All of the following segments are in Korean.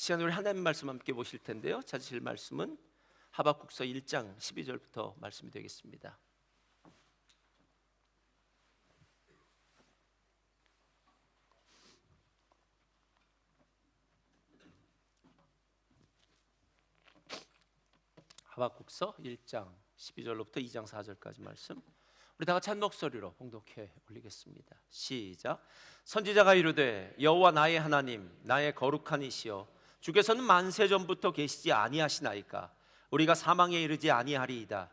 시간 우리 하나님 말씀 함께 보실 텐데요. 찾으실 말씀은 하박국서 1장 12절부터 말씀이 되겠습니다. 하박국서 1장 12절로부터 2장 4절까지 말씀, 우리 다 같이 한 목소리로 봉독해 올리겠습니다. 시작. 선지자가 이르되 여호와 나의 하나님, 나의 거룩한 이시여, 주께서는 만세 전부터 계시지 아니하시나이까? 우리가 사망에 이르지 아니하리이다.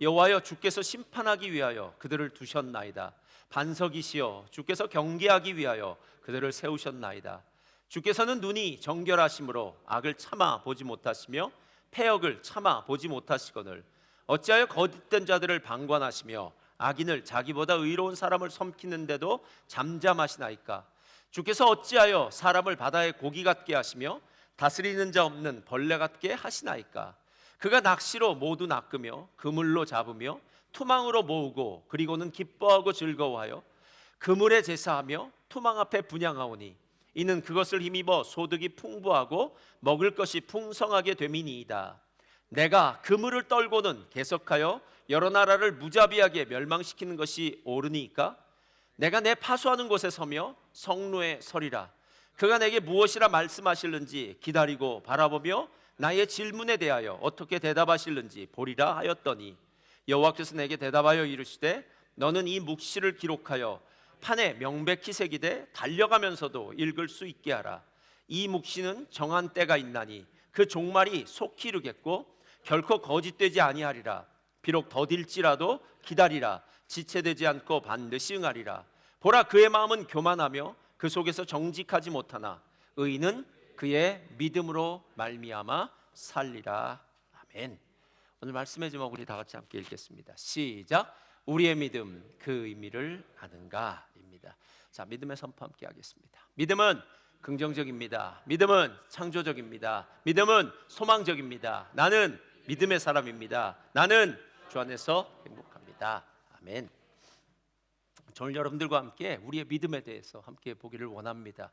여호와여, 주께서 심판하기 위하여 그들을 두셨나이다. 반석이시여, 주께서 경계하기 위하여 그들을 세우셨나이다. 주께서는 눈이 정결하심으로 악을 참아 보지 못하시며 패역을 참아 보지 못하시거늘 어찌하여 거짓된 자들을 방관하시며 악인을 자기보다 의로운 사람을 섬기는데도 잠잠하시나이까? 주께서 어찌하여 사람을 바다의 고기 같게 하시며 다스리는 자 없는 벌레 같게 하시나이까? 그가 낚시로 모두 낚으며 그물로 잡으며 투망으로 모으고 그리고는 기뻐하고 즐거워하여 그물에 제사하며 투망 앞에 분향하오니 이는 그것을 힘입어 소득이 풍부하고 먹을 것이 풍성하게 됨이니이다. 내가 그물을 떨고는 계속하여 여러 나라를 무자비하게 멸망시키는 것이 옳으니까? 내가 내 파수하는 곳에 서며 성로에 서리라. 그가 내게 무엇이라 말씀하실는지 기다리고 바라보며 나의 질문에 대하여 어떻게 대답하실는지 보리라 하였더니 여호와께서 내게 대답하여 이르시되 너는 이 묵시를 기록하여 판에 명백히 새기되 달려가면서도 읽을 수 있게 하라. 이 묵시는 정한 때가 있나니 그 종말이 속히 이르겠고 결코 거짓되지 아니하리라. 비록 더딜지라도 기다리라. 지체되지 않고 반드시 응하리라. 보라, 그의 마음은 교만하며 그 속에서 정직하지 못하나 의인은 그의 믿음으로 말미암아 살리라. 아멘. 오늘 말씀의 제목 우리 다 같이 함께 읽겠습니다. 시작. 우리의 믿음 그 의미를 아는가 입니다. 자, 믿음의 선포 함께 하겠습니다. 믿음은 긍정적입니다. 믿음은 창조적입니다. 믿음은 소망적입니다. 나는 믿음의 사람입니다. 나는 주 안에서 행복합니다. 아멘. 오늘 여러분들과 함께 우리의 믿음에 대해서 함께 보기를 원합니다.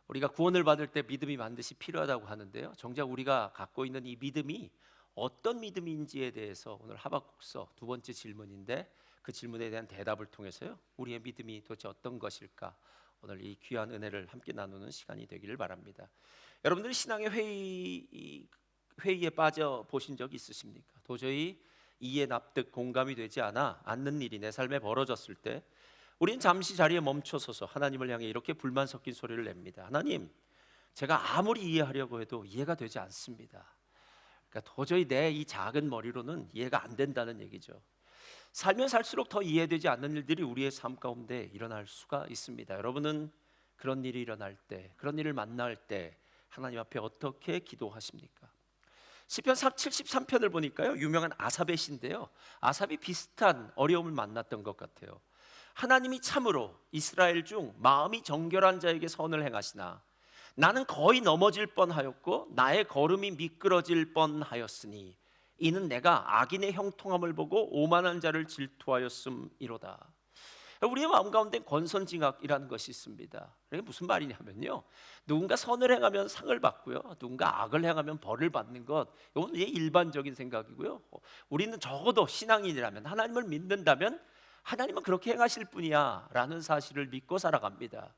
우리가 구원을 받을 때 믿음이 반드시 필요하다고 하는데요, 정작 우리가 갖고 있는 이 믿음이 어떤 믿음인지에 대해서 오늘 하박국서 두 번째 질문인데, 그 질문에 대한 대답을 통해서요, 우리의 믿음이 도대체 어떤 것일까, 오늘 이 귀한 은혜를 함께 나누는 시간이 되기를 바랍니다. 여러분들이 신앙의 회의에 빠져 보신 적 있으십니까? 도저히 이해 납득 공감이 되지 않는 일이 내 삶에 벌어졌을 때 우린 잠시 자리에 멈춰서서 하나님을 향해 이렇게 불만 섞인 소리를 냅니다. 하나님, 제가 아무리 이해하려고 해도 이해가 되지 않습니다. 그러니까 도저히 내 이 작은 머리로는 이해가 안 된다는 얘기죠. 살면 살수록 더 이해되지 않는 일들이 우리의 삶 가운데 일어날 수가 있습니다. 여러분은 그런 일이 일어날 때, 그런 일을 만날 때 하나님 앞에 어떻게 기도하십니까? 시편 73편을 보니까요, 유명한 아삽의 시인데요, 아삽이 비슷한 어려움을 만났던 것 같아요. 하나님이 참으로 이스라엘 중 마음이 정결한 자에게 선을 행하시나 나는 거의 넘어질 뻔하였고 나의 걸음이 미끄러질 뻔하였으니 이는 내가 악인의 형통함을 보고 오만한 자를 질투하였음이로다. 우리의 마음 가운데 권선징악이라는 것이 있습니다. 그게 무슨 말이냐면요, 누군가 선을 행하면 상을 받고요, 누군가 악을 행하면 벌을 받는 것, 이건 일반적인 생각이고요. 우리는 적어도 신앙인이라면, 하나님을 믿는다면 하나님은 그렇게 행하실 분이야 라는 사실을 믿고 살아갑니다.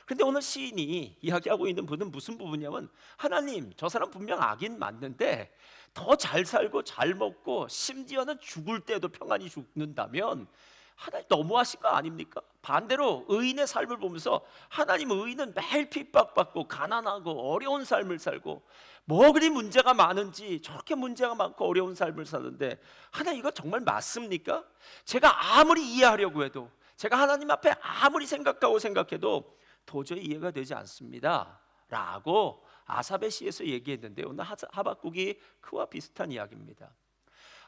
그런데 오늘 시인이 이야기하고 있는 부분은 무슨 부분이냐면, 하나님, 저 사람 분명 악인 맞는데 더 잘 살고 잘 먹고 심지어는 죽을 때도 평안히 죽는다면 하나님 너무하신 거 아닙니까? 반대로 의인의 삶을 보면서 하나님, 의인은 매일 핍박받고 가난하고 어려운 삶을 살고 뭐 그리 문제가 많은지 저렇게 문제가 많고 어려운 삶을 사는데 하나님, 이거 정말 맞습니까? 제가 아무리 이해하려고 해도, 제가 하나님 앞에 아무리 생각해도 도저히 이해가 되지 않습니다 라고 아삽의 시에서 얘기했는데, 오늘 하박국이 그와 비슷한 이야기입니다.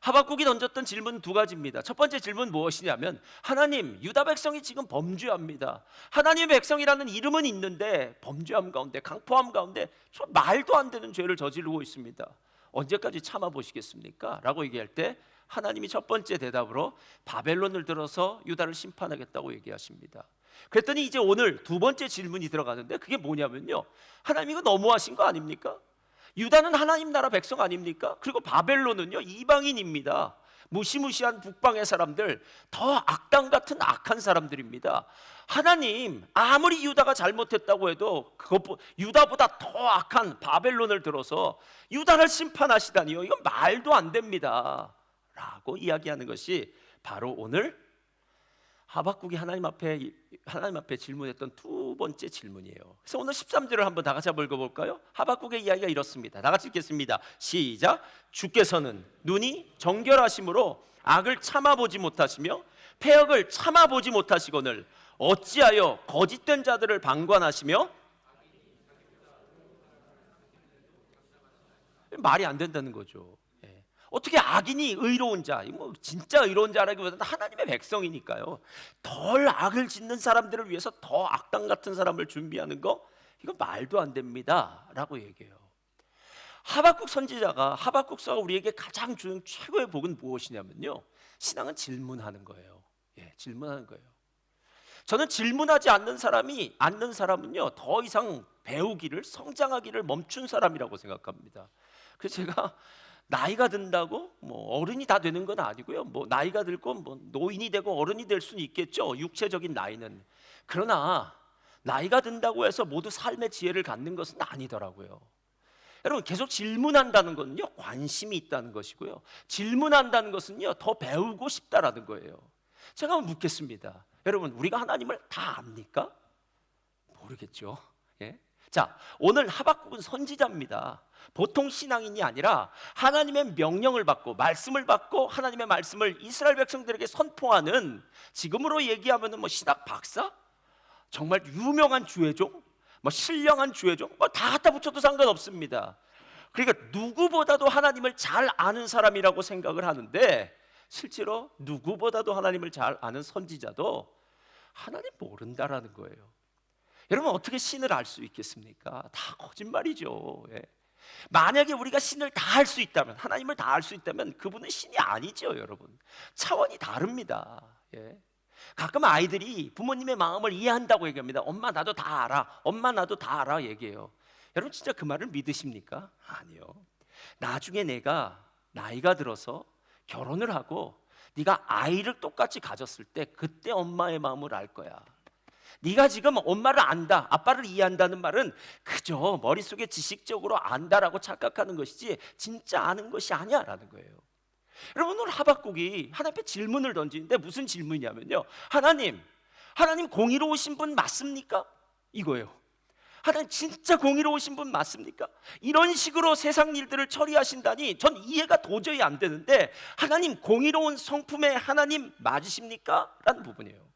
하박국이 던졌던 질문 두 가지입니다. 첫 번째 질문 무엇이냐면, 하나님, 유다 백성이 지금 범죄합니다. 하나님의 백성이라는 이름은 있는데 범죄함 가운데, 강포함 가운데 저 말도 안 되는 죄를 저지르고 있습니다. 언제까지 참아보시겠습니까? 라고 얘기할 때 하나님이 첫 번째 대답으로 바벨론을 들어서 유다를 심판하겠다고 얘기하십니다. 그랬더니 이제 오늘 두 번째 질문이 들어가는데 그게 뭐냐면요, 하나님 이거 너무하신 거 아닙니까? 유다는 하나님 나라 백성 아닙니까? 그리고 바벨론은요 이방인입니다. 무시무시한 북방의 사람들, 더 악당 같은 악한 사람들입니다. 하나님 아무리 유다가 잘못했다고 해도 유다보다 더 악한 바벨론을 들어서 유다를 심판하시다니요, 이건 말도 안 됩니다 라고 이야기하는 것이 바로 오늘 하박국이 하나님 앞에 질문했던 두 번째 질문이에요. 그래서 오늘 13절을 한번 다 같이 한번 읽어볼까요? 하박국의 이야기가 이렇습니다. 다 같이 읽겠습니다. 시작. 주께서는 눈이 정결하심으로 악을 참아보지 못하시며 패역을 참아보지 못하시거늘 어찌하여 거짓된 자들을 방관하시며, 말이 안 된다는 거죠. 어떻게 악인이 의로운 자, 뭐 진짜 의로운 자라기보다는 하나님의 백성이니까요, 덜 악을 짓는 사람들을 위해서 더 악당 같은 사람을 준비하는 거, 이거 말도 안 됩니다 라고 얘기해요. 하박국 선지자가, 하박국서가 우리에게 가장 주는 최고의 복은 무엇이냐면요, 신앙은 질문하는 거예요. 질문하는 거예요. 저는 질문하지 않는 사람은요 더 이상 배우기를, 성장하기를 멈춘 사람이라고 생각합니다. 그래서 제가 나이가 든다고 뭐 어른이 다 되는 건 아니고요. 뭐 나이가 들고 뭐 노인이 되고 어른이 될 수는 있겠죠, 육체적인 나이는. 그러나 나이가 든다고 해서 모두 삶의 지혜를 갖는 것은 아니더라고요. 여러분, 계속 질문한다는 것은요 관심이 있다는 것이고요, 질문한다는 것은요 더 배우고 싶다라는 거예요. 제가 한번 묻겠습니다. 여러분, 우리가 하나님을 다 압니까? 모르겠죠. 자, 오늘 하박국은 선지자입니다. 보통 신앙인이 아니라 하나님의 명령을 받고 말씀을 받고 하나님의 말씀을 이스라엘 백성들에게 선포하는, 지금으로 얘기하면 뭐 신학 박사, 정말 유명한 주의종, 뭐 신령한 주의종, 뭐 다 갖다 붙여도 상관없습니다. 그러니까 누구보다도 하나님을 잘 아는 사람이라고 생각을 하는데, 실제로 누구보다도 하나님을 잘 아는 선지자도 하나님 모른다라는 거예요. 여러분, 어떻게 신을 알 수 있겠습니까? 다 거짓말이죠. 만약에 우리가 신을 다 알 수 있다면, 하나님을 다 알 수 있다면 그분은 신이 아니죠. 여러분, 차원이 다릅니다. 가끔 아이들이 부모님의 마음을 이해한다고 얘기합니다. 엄마 나도 다 알아, 엄마 나도 다 알아 얘기해요. 여러분, 진짜 그 말을 믿으십니까? 아니요. 나중에 내가 나이가 들어서 결혼을 하고 네가 아이를 똑같이 가졌을 때 그때 엄마의 마음을 알 거야. 네가 지금 엄마를 안다, 아빠를 이해한다는 말은 그저 머릿속에 지식적으로 안다라고 착각하는 것이지 진짜 아는 것이 아니야 라는 거예요. 여러분, 오늘 하박국이 하나님 앞에 질문을 던지는데 무슨 질문이냐면요, 하나님 공의로우신 분 맞습니까? 이거예요. 하나님 진짜 공의로우신 분 맞습니까? 이런 식으로 세상 일들을 처리하신다니 전 이해가 도저히 안 되는데, 하나님 공의로운 성품의 하나님 맞으십니까? 라는 부분이에요.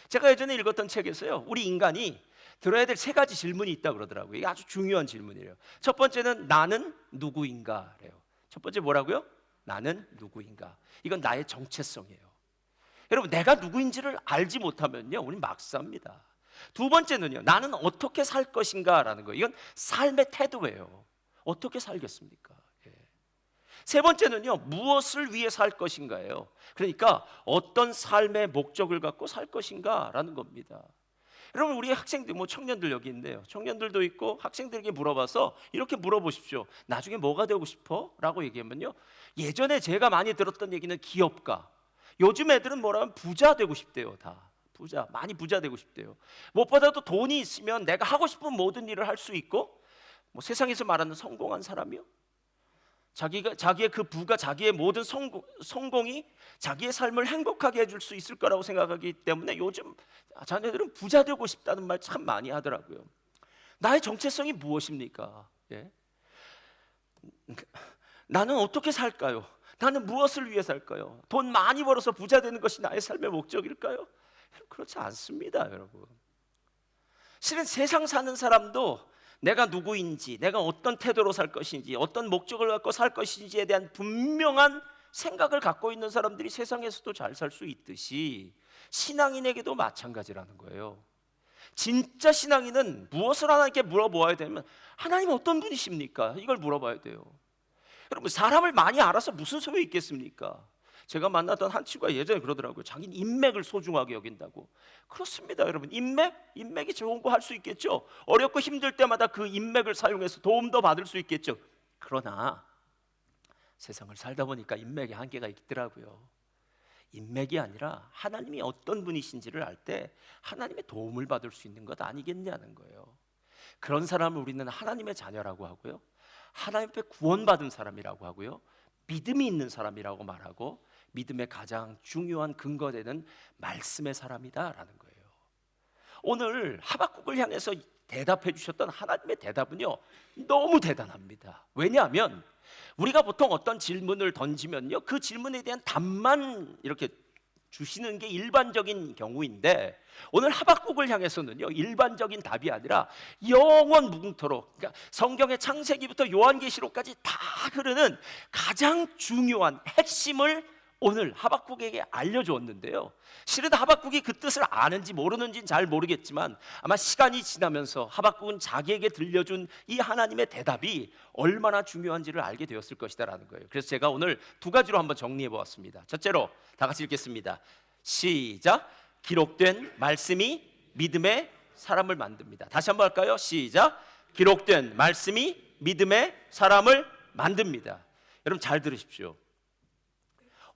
제가 예전에 읽었던 책에서요, 우리 인간이 들어야 될 세 가지 질문이 있다 그러더라고요. 이게 아주 중요한 질문이에요. 첫 번째는 나는 누구인가 래요. 첫 번째 뭐라고요? 나는 누구인가. 이건 나의 정체성이에요. 여러분, 내가 누구인지를 알지 못하면요 우린 막 삽니다. 두 번째는요, 나는 어떻게 살 것인가 라는 거예요. 이건 삶의 태도예요. 어떻게 살겠습니까? 세 번째는요, 무엇을 위해 살 것인가예요. 그러니까 어떤 삶의 목적을 갖고 살 것인가 라는 겁니다. 여러분, 우리 학생들, 뭐 청년들 여기 있는데요, 청년들도 있고 학생들에게 물어봐서 이렇게 물어보십시오. 나중에 뭐가 되고 싶어? 라고 얘기하면요, 예전에 제가 많이 들었던 얘기는 기업가, 요즘 애들은 뭐라면 부자 되고 싶대요. 다 부자, 많이 부자 되고 싶대요. 무엇보다도 돈이 있으면 내가 하고 싶은 모든 일을 할 수 있고, 뭐 세상에서 말하는 성공한 사람이요, 자기의 그 부가, 자기의 모든 성공이 자기의 삶을 행복하게 해줄 수 있을 거라고 생각하기 때문에 요즘 자녀들은 부자 되고 싶다는 말 참 많이 하더라고요. 나의 정체성이 무엇입니까? 나는 어떻게 살까요? 나는 무엇을 위해 살까요? 돈 많이 벌어서 부자 되는 것이 나의 삶의 목적일까요? 그렇지 않습니다, 여러분. 실은 세상 사는 사람도 내가 누구인지, 내가 어떤 태도로 살 것인지, 어떤 목적을 갖고 살 것인지에 대한 분명한 생각을 갖고 있는 사람들이 세상에서도 잘 살 수 있듯이 신앙인에게도 마찬가지라는 거예요. 진짜 신앙인은 무엇을 하나님께 물어보아야 되면, 하나님 어떤 분이십니까? 이걸 물어봐야 돼요. 여러분, 사람을 많이 알아서 무슨 소용이 있겠습니까? 제가 만났던 한 친구가 예전에 그러더라고요. 자기는 인맥을 소중하게 여긴다고. 그렇습니다, 여러분. 인맥이 좋은 거 할 수 있겠죠. 어렵고 힘들 때마다 그 인맥을 사용해서 도움도 받을 수 있겠죠. 그러나 세상을 살다 보니까 인맥에 한계가 있더라고요. 인맥이 아니라 하나님이 어떤 분이신지를 알 때 하나님의 도움을 받을 수 있는 것 아니겠냐는 거예요. 그런 사람을 우리는 하나님의 자녀라고 하고요, 하나님 앞에 구원받은 사람이라고 하고요, 믿음이 있는 사람이라고 말하고, 믿음의 가장 중요한 근거되는 말씀의 사람이다라는 거예요. 오늘 하박국을 향해서 대답해 주셨던 하나님의 대답은요, 너무 대단합니다. 왜냐하면 우리가 보통 어떤 질문을 던지면요, 그 질문에 대한 답만 이렇게 주시는 게 일반적인 경우인데, 오늘 하박국을 향해서는요, 일반적인 답이 아니라 영원 무궁토록, 그러니까 성경의 창세기부터 요한계시록까지 다 흐르는 가장 중요한 핵심을 오늘 하박국에게 알려주었는데요, 실은 하박국이 그 뜻을 아는지 모르는지는 잘 모르겠지만 아마 시간이 지나면서 하박국은 자기에게 들려준 이 하나님의 대답이 얼마나 중요한지를 알게 되었을 것이다라는 거예요. 그래서 제가 오늘 두 가지로 한번 정리해 보았습니다. 첫째로 다 같이 읽겠습니다. 시작. 기록된 말씀이 믿음의 사람을 만듭니다. 다시 한번 할까요? 시작. 기록된 말씀이 믿음의 사람을 만듭니다. 여러분 잘 들으십시오.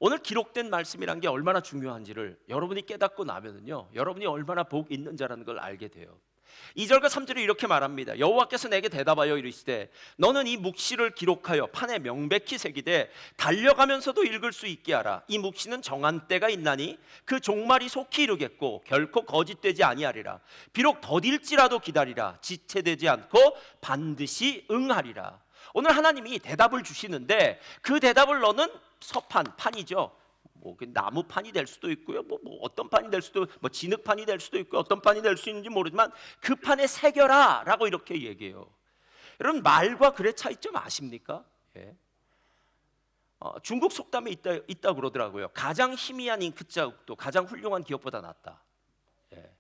오늘 기록된 말씀이란 게 얼마나 중요한지를 여러분이 깨닫고 나면은요, 여러분이 얼마나 복 있는 자라는 걸 알게 돼요. 2절과 3절에 이렇게 말합니다. 여호와께서 내게 대답하여 이르시되 너는 이 묵시를 기록하여 판에 명백히 새기되 달려가면서도 읽을 수 있게 하라. 이 묵시는 정한 때가 있나니 그 종말이 속히 이르겠고 결코 거짓되지 아니하리라. 비록 더딜지라도 기다리라. 지체되지 않고 반드시 응하리라. 오늘 하나님이 대답을 주시는데 그 대답을 너는 판이죠. 뭐 나무 판이 될 수도 있고요. 뭐 어떤 판이 될 수도, 뭐 진흙판이 될 수도 있고 어떤 판이 될 수 있는지 모르지만 그 판에 새겨라라고 이렇게 얘기해요. 여러분 말과 글의 차이점 아십니까? 예. 중국 속담에 있다 그러더라고요. 가장 희미한 잉크 자국도 가장 훌륭한 기억보다 낫다. 예.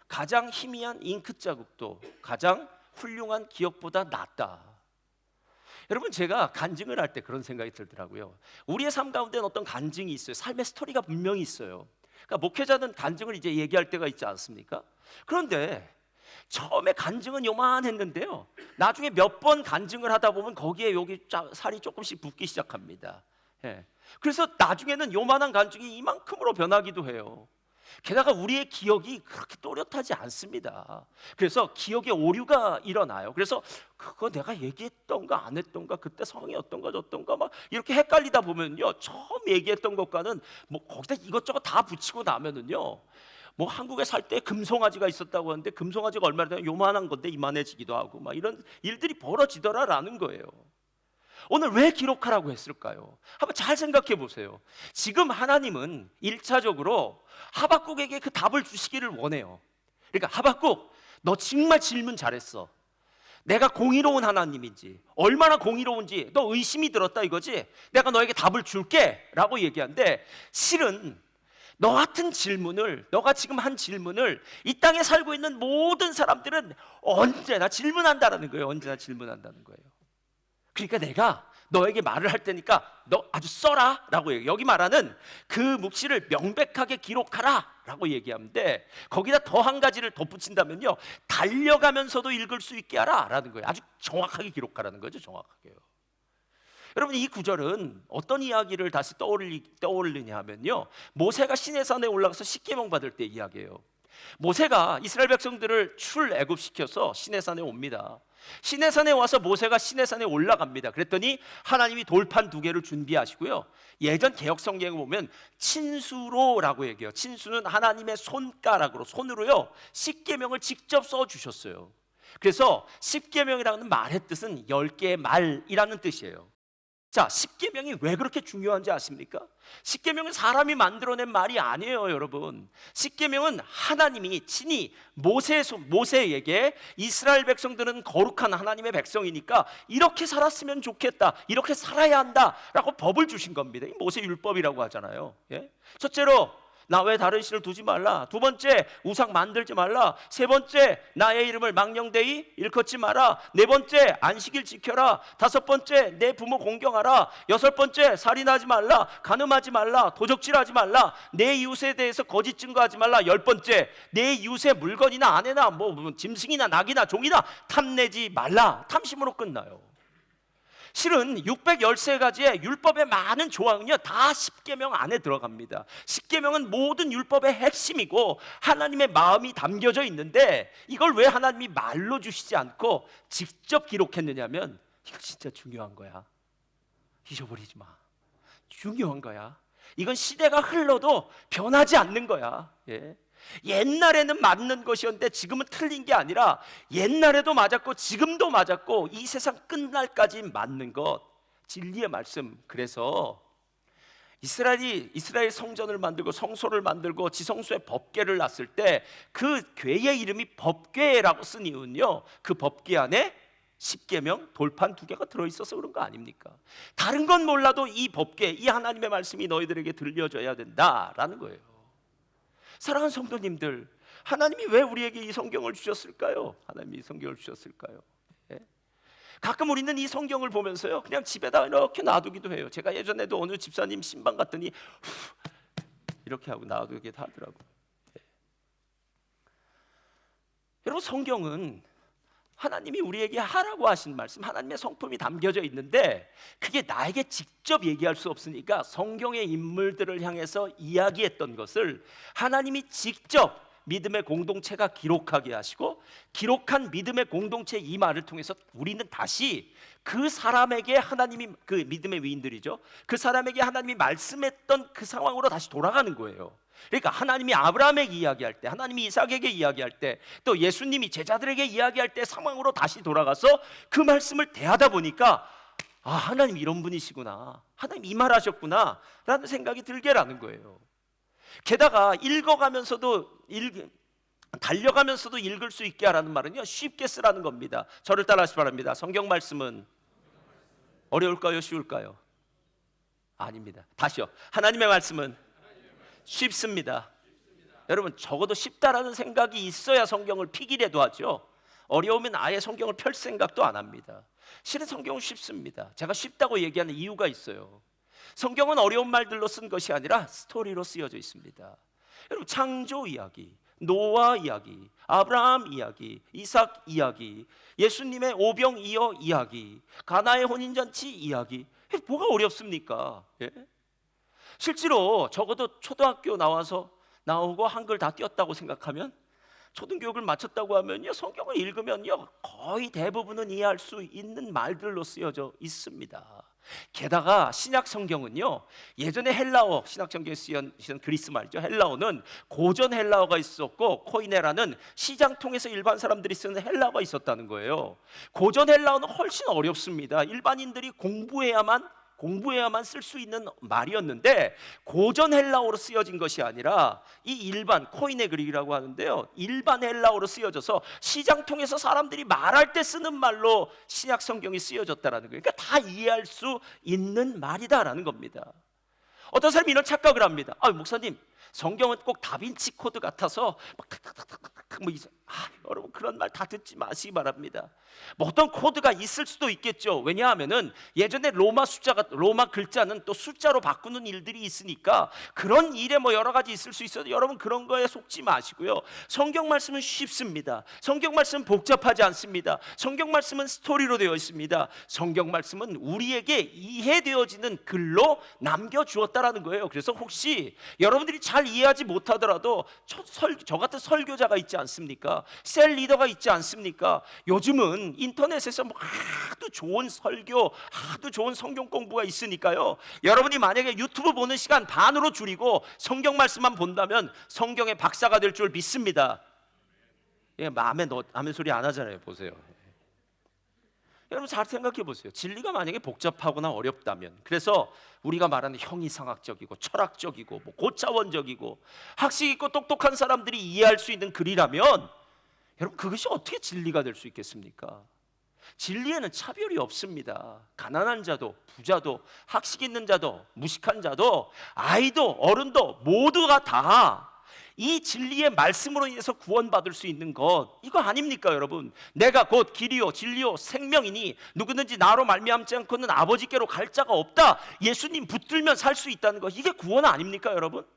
가장 희미한 잉크 자국도 가장 훌륭한 기억보다 낫다. 여러분 제가 간증을 할 때 그런 생각이 들더라고요. 우리의 삶 가운데는 어떤 간증이 있어요. 삶의 스토리가 분명히 있어요. 그러니까 목회자는 간증을 이제 얘기할 때가 있지 않습니까? 그런데 처음에 간증은 요만했는데요, 나중에 몇 번 간증을 하다 보면 거기에 여기 살이 조금씩 붙기 시작합니다. 예. 그래서 나중에는 요만한 간증이 이만큼으로 변하기도 해요. 게다가 우리의 기억이 그렇게 또렷하지 않습니다. 그래서 기억에 오류가 일어나요. 그래서 그거 내가 얘기했던가 안 했던가, 그때 상황이 어떤가 저떤가 막 이렇게 헷갈리다 보면요, 처음 얘기했던 것과는 뭐 거기다 이것저것 다 붙이고 나면은요, 뭐 한국에 살 때 금송아지가 있었다고 하는데 금송아지가 얼마나 되면 요만한 건데 이만해지기도 하고 막 이런 일들이 벌어지더라라는 거예요. 오늘 왜 기록하라고 했을까요? 한번 잘 생각해 보세요. 지금 하나님은 1차적으로 하박국에게 그 답을 주시기를 원해요. 그러니까 하박국, 너 정말 질문 잘했어. 내가 공의로운 하나님인지, 얼마나 공의로운지 너 의심이 들었다 이거지? 내가 너에게 답을 줄게 라고 얘기하는데, 실은 너 같은 질문을, 너가 지금 한 질문을 이 땅에 살고 있는 모든 사람들은 언제나 질문한다는 거예요. 언제나 질문한다는 거예요. 그러니까 내가 너에게 말을 할 테니까 너 아주 써라 라고 얘기해요. 여기 말하는 그 묵시를 명백하게 기록하라 라고 얘기하는데, 거기다 더 한 가지를 덧붙인다면요, 달려가면서도 읽을 수 있게 하라 라는 거예요. 아주 정확하게 기록하라는 거죠. 정확하게요. 여러분 이 구절은 어떤 이야기를 다시 떠올리냐 하면요, 모세가 시내산에 올라가서 십계명 받을 때 이야기예요. 모세가 이스라엘 백성들을 출애굽시켜서 시내산에 옵니다. 시내산에 와서 모세가 시내산에 올라갑니다. 그랬더니 하나님이 돌판 2개를 준비하시고요, 예전 개역 성경에 보면 친수로라고 얘기해요. 친수는 하나님의 손가락으로, 손으로요, 십계명을 직접 써 주셨어요. 그래서 십계명이라는 말의 뜻은 10개의 말이라는 뜻이에요. 자, 십계명이 왜 그렇게 중요한지 아십니까? 십계명은 사람이 만들어낸 말이 아니에요, 여러분. 십계명은 하나님이 친히 모세에게 이스라엘 백성들은 거룩한 하나님의 백성이니까 이렇게 살았으면 좋겠다, 이렇게 살아야 한다라고 법을 주신 겁니다. 이 모세 율법이라고 하잖아요. 예? 첫째로 나 외에 다른 신을 두지 말라. 두 번째, 우상 만들지 말라. 세 번째, 나의 이름을 망령되이 일컫지 마라. 네 번째, 안식일 지켜라. 다섯 번째, 내 부모 공경하라. 여섯 번째, 살인하지 말라. 간음하지 말라. 도적질하지 말라. 내 이웃에 대해서 거짓 증거하지 말라. 열 번째, 내 이웃의 물건이나 아내나 뭐 짐승이나 낙이나 종이나 탐내지 말라. 탐심으로 끝나요. 실은 613가지의 율법의 많은 조항은요 다 십계명 안에 들어갑니다. 십계명은 모든 율법의 핵심이고 하나님의 마음이 담겨져 있는데, 이걸 왜 하나님이 말로 주시지 않고 직접 기록했느냐면, 이거 진짜 중요한 거야. 잊어버리지 마. 중요한 거야. 이건 시대가 흘러도 변하지 않는 거야. 옛날에는 맞는 것이었는데 지금은 틀린 게 아니라, 옛날에도 맞았고 지금도 맞았고 이 세상 끝날까지 맞는 것, 진리의 말씀. 그래서 이스라엘 성전을 만들고 성소를 만들고 지성소에 법궤를 놨을 때 그 궤의 이름이 법궤라고 쓴 이유는요, 그 법궤 안에 십계명 돌판 2개가 들어있어서 그런 거 아닙니까? 다른 건 몰라도 이 법궤, 이 하나님의 말씀이 너희들에게 들려줘야 된다라는 거예요. 사랑하는 성도님들, 하나님이 왜 우리에게 이 성경을 주셨을까요? 하나님이 이 성경을 주셨을까요? 가끔 우리는 이 성경을 보면서요 그냥 집에다 이렇게 놔두기도 해요. 제가 예전에도 어느 집사님 신방 갔더니 이렇게 하고 놔두기도 하더라고요. 여러분, 성경은 하나님이 우리에게 하라고 하신 말씀, 하나님의 성품이 담겨져 있는데 그게 나에게 직접 얘기할 수 없으니까 성경의 인물들을 향해서 이야기했던 것을 하나님이 직접 믿음의 공동체가 기록하게 하시고, 기록한 믿음의 공동체 이 말을 통해서 우리는 다시 그 사람에게 하나님이, 그 믿음의 위인들이죠, 그 사람에게 하나님이 말씀했던 그 상황으로 다시 돌아가는 거예요. 그러니까 하나님이 아브라함에게 이야기할 때, 하나님이 이삭에게 이야기할 때, 또 예수님이 제자들에게 이야기할 때 상황으로 다시 돌아가서 그 말씀을 대하다 보니까 하나님 이런 분이시구나, 하나님 이 말하셨구나 라는 생각이 들게라는 거예요. 게다가 달려가면서도 읽을 수 있게 하라는 말은요 쉽게 쓰라는 겁니다. 저를 따라하시기 바랍니다. 성경 말씀은 어려울까요, 쉬울까요? 아닙니다. 다시요. 하나님의 말씀은 쉽습니다. 여러분, 적어도 쉽다라는 생각이 있어야 성경을 피기라도 하죠. 어려우면 아예 성경을 펼 생각도 안 합니다. 실은 성경은 쉽습니다. 제가 쉽다고 얘기하는 이유가 있어요. 성경은 어려운 말들로 쓴 것이 아니라 스토리로 쓰여져 있습니다. 여러분, 창조 이야기, 노아 이야기, 아브라함 이야기, 이삭 이야기, 예수님의 오병이어 이야기, 가나의 혼인잔치 이야기, 뭐가 어렵습니까? 실제로 적어도 초등학교 나오고 한글 다 띄었다고 생각하면, 초등교육을 마쳤다고 하면요 성경을 읽으면요 거의 대부분은 이해할 수 있는 말들로 쓰여져 있습니다. 게다가 신약 성경은요, 예전에 헬라어, 신약 성경에 쓰인 그리스 말이죠, 헬라어는 고전 헬라어가 있었고 코이네라는 시장 통해서 일반 사람들이 쓰는 헬라어가 있었다는 거예요. 고전 헬라어는 훨씬 어렵습니다. 일반인들이 공부해야만 쓸 수 있는 말이었는데, 고전 헬라어로 쓰여진 것이 아니라 이 일반 코이네 그릭이라고 하는데요, 일반 헬라어로 쓰여져서 시장 통해서 사람들이 말할 때 쓰는 말로 신약 성경이 쓰여졌다라는 거예요. 그러니까 다 이해할 수 있는 말이다라는 겁니다. 어떤 사람이 이런 착각을 합니다. 목사님, 성경은 꼭 다빈치 코드 같아서 막 여러분, 그런 말 다 듣지 마시기 바랍니다. 뭐 어떤 코드가 있을 수도 있겠죠. 왜냐하면은 예전에 로마 글자는 또 숫자로 바꾸는 일들이 있으니까 그런 일에 뭐 여러 가지 있을 수 있어도 여러분 그런 거에 속지 마시고요. 성경 말씀은 쉽습니다. 성경 말씀은 복잡하지 않습니다. 성경 말씀은 스토리로 되어 있습니다. 성경 말씀은 우리에게 이해되어지는 글로 남겨주었다라는 거예요. 그래서 혹시 여러분들이 잘 이해하지 못하더라도 저 같은 설교자가 있지 않습니까? 셀 리더가 있지 않습니까? 요즘은 인터넷에서 하도 좋은 설교, 하도 좋은 성경 공부가 있으니까요, 여러분이 만약에 유튜브 보는 시간 반으로 줄이고 성경 말씀만 본다면 성경의 박사가 될 줄 믿습니다. 아멘 소리 안 하잖아요. 보세요. 여러분 잘 생각해 보세요. 진리가 만약에 복잡하거나 어렵다면, 그래서 우리가 말하는 형이상학적이고 철학적이고 뭐 고차원적이고 학식 있고 똑똑한 사람들이 이해할 수 있는 글이라면, 여러분 그것이 어떻게 진리가 될 수 있겠습니까? 진리에는 차별이 없습니다. 가난한 자도 부자도 학식 있는 자도 무식한 자도 아이도 어른도 모두가 다 이 진리의 말씀으로 인해서 구원받을 수 있는 것, 이거 아닙니까 여러분? 내가 곧 길이요 진리요 생명이니 누구든지 나로 말미암지 않고는 아버지께로 갈 자가 없다. 예수님 붙들면 살 수 있다는 것, 이게 구원 아닙니까 여러분?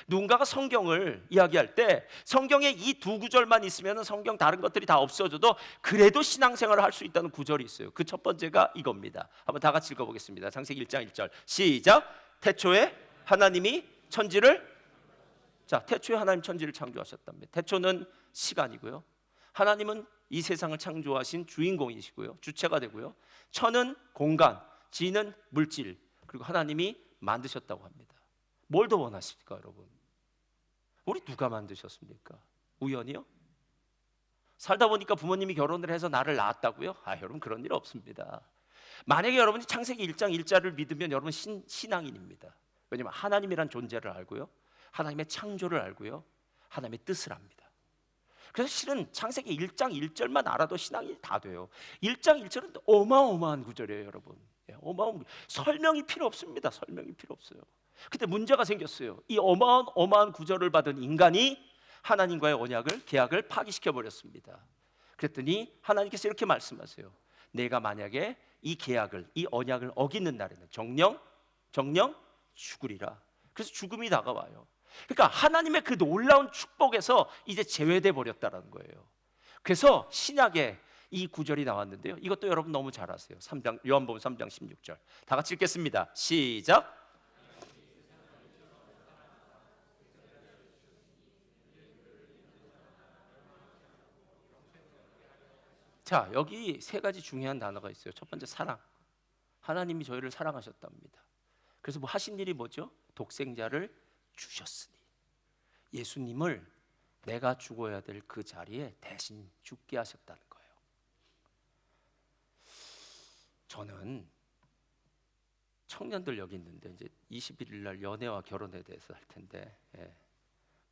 누군가가 성경을 이야기할 때 성경에 이 두 구절만 있으면 성경 다른 것들이 다 없어져도 그래도 신앙생활을 할 수 있다는 구절이 있어요. 그 첫 번째가 이겁니다. 한번 다 같이 읽어보겠습니다. 창세기 1장 1절 시작. 태초에 하나님이 천지를, 자, 태초에 하나님 천지를 창조하셨답니다. 태초는 시간이고요, 하나님은 이 세상을 창조하신 주인공이시고요, 주체가 되고요, 천은 공간, 지는 물질, 그리고 하나님이 만드셨다고 합니다. 뭘 더 원하십니까 여러분? 우리 누가 만드셨습니까? 우연이요? 살다 보니까 부모님이 결혼을 해서 나를 낳았다고요? 여러분 그런 일 없습니다. 만약에 여러분이 창세기 1장 1절을 믿으면 여러분 신앙인입니다. 왜냐하면 하나님이란 존재를 알고요, 하나님의 창조를 알고요, 하나님의 뜻을 압니다. 그래서 실은 창세기 1장 1절만 알아도 신앙이 다 돼요. 1장 1절은 어마어마한 구절이에요 여러분. 어마어마한, 설명이 필요 없습니다. 설명이 필요 없어요. 근데 문제가 생겼어요. 이 어마어마한 구절을 받은 인간이 하나님과의 언약을, 계약을 파기시켜 버렸습니다. 그랬더니 하나님께서 이렇게 말씀하세요. 내가 만약에 이 계약을, 이 언약을 어기는 날에는 정령 죽으리라. 그래서 죽음이 다가와요. 그러니까 하나님의 그 놀라운 축복에서 이제 제외돼 버렸다라는 거예요. 그래서 신약에 이 구절이 나왔는데요, 이것도 여러분 너무 잘 아세요. 요한복음 3장 16절 다 같이 읽겠습니다. 시작. 자, 여기 세 가지 중요한 단어가 있어요. 첫 번째, 사랑. 하나님이 저희를 사랑하셨답니다. 그래서 뭐 하신 일이 뭐죠? 독생자를 주셨으니, 예수님을 내가 죽어야 될 그 자리에 대신 죽게 하셨다는 거예요. 저는 청년들 여기 있는데 이제 21일 날 연애와 결혼에 대해서 할 텐데,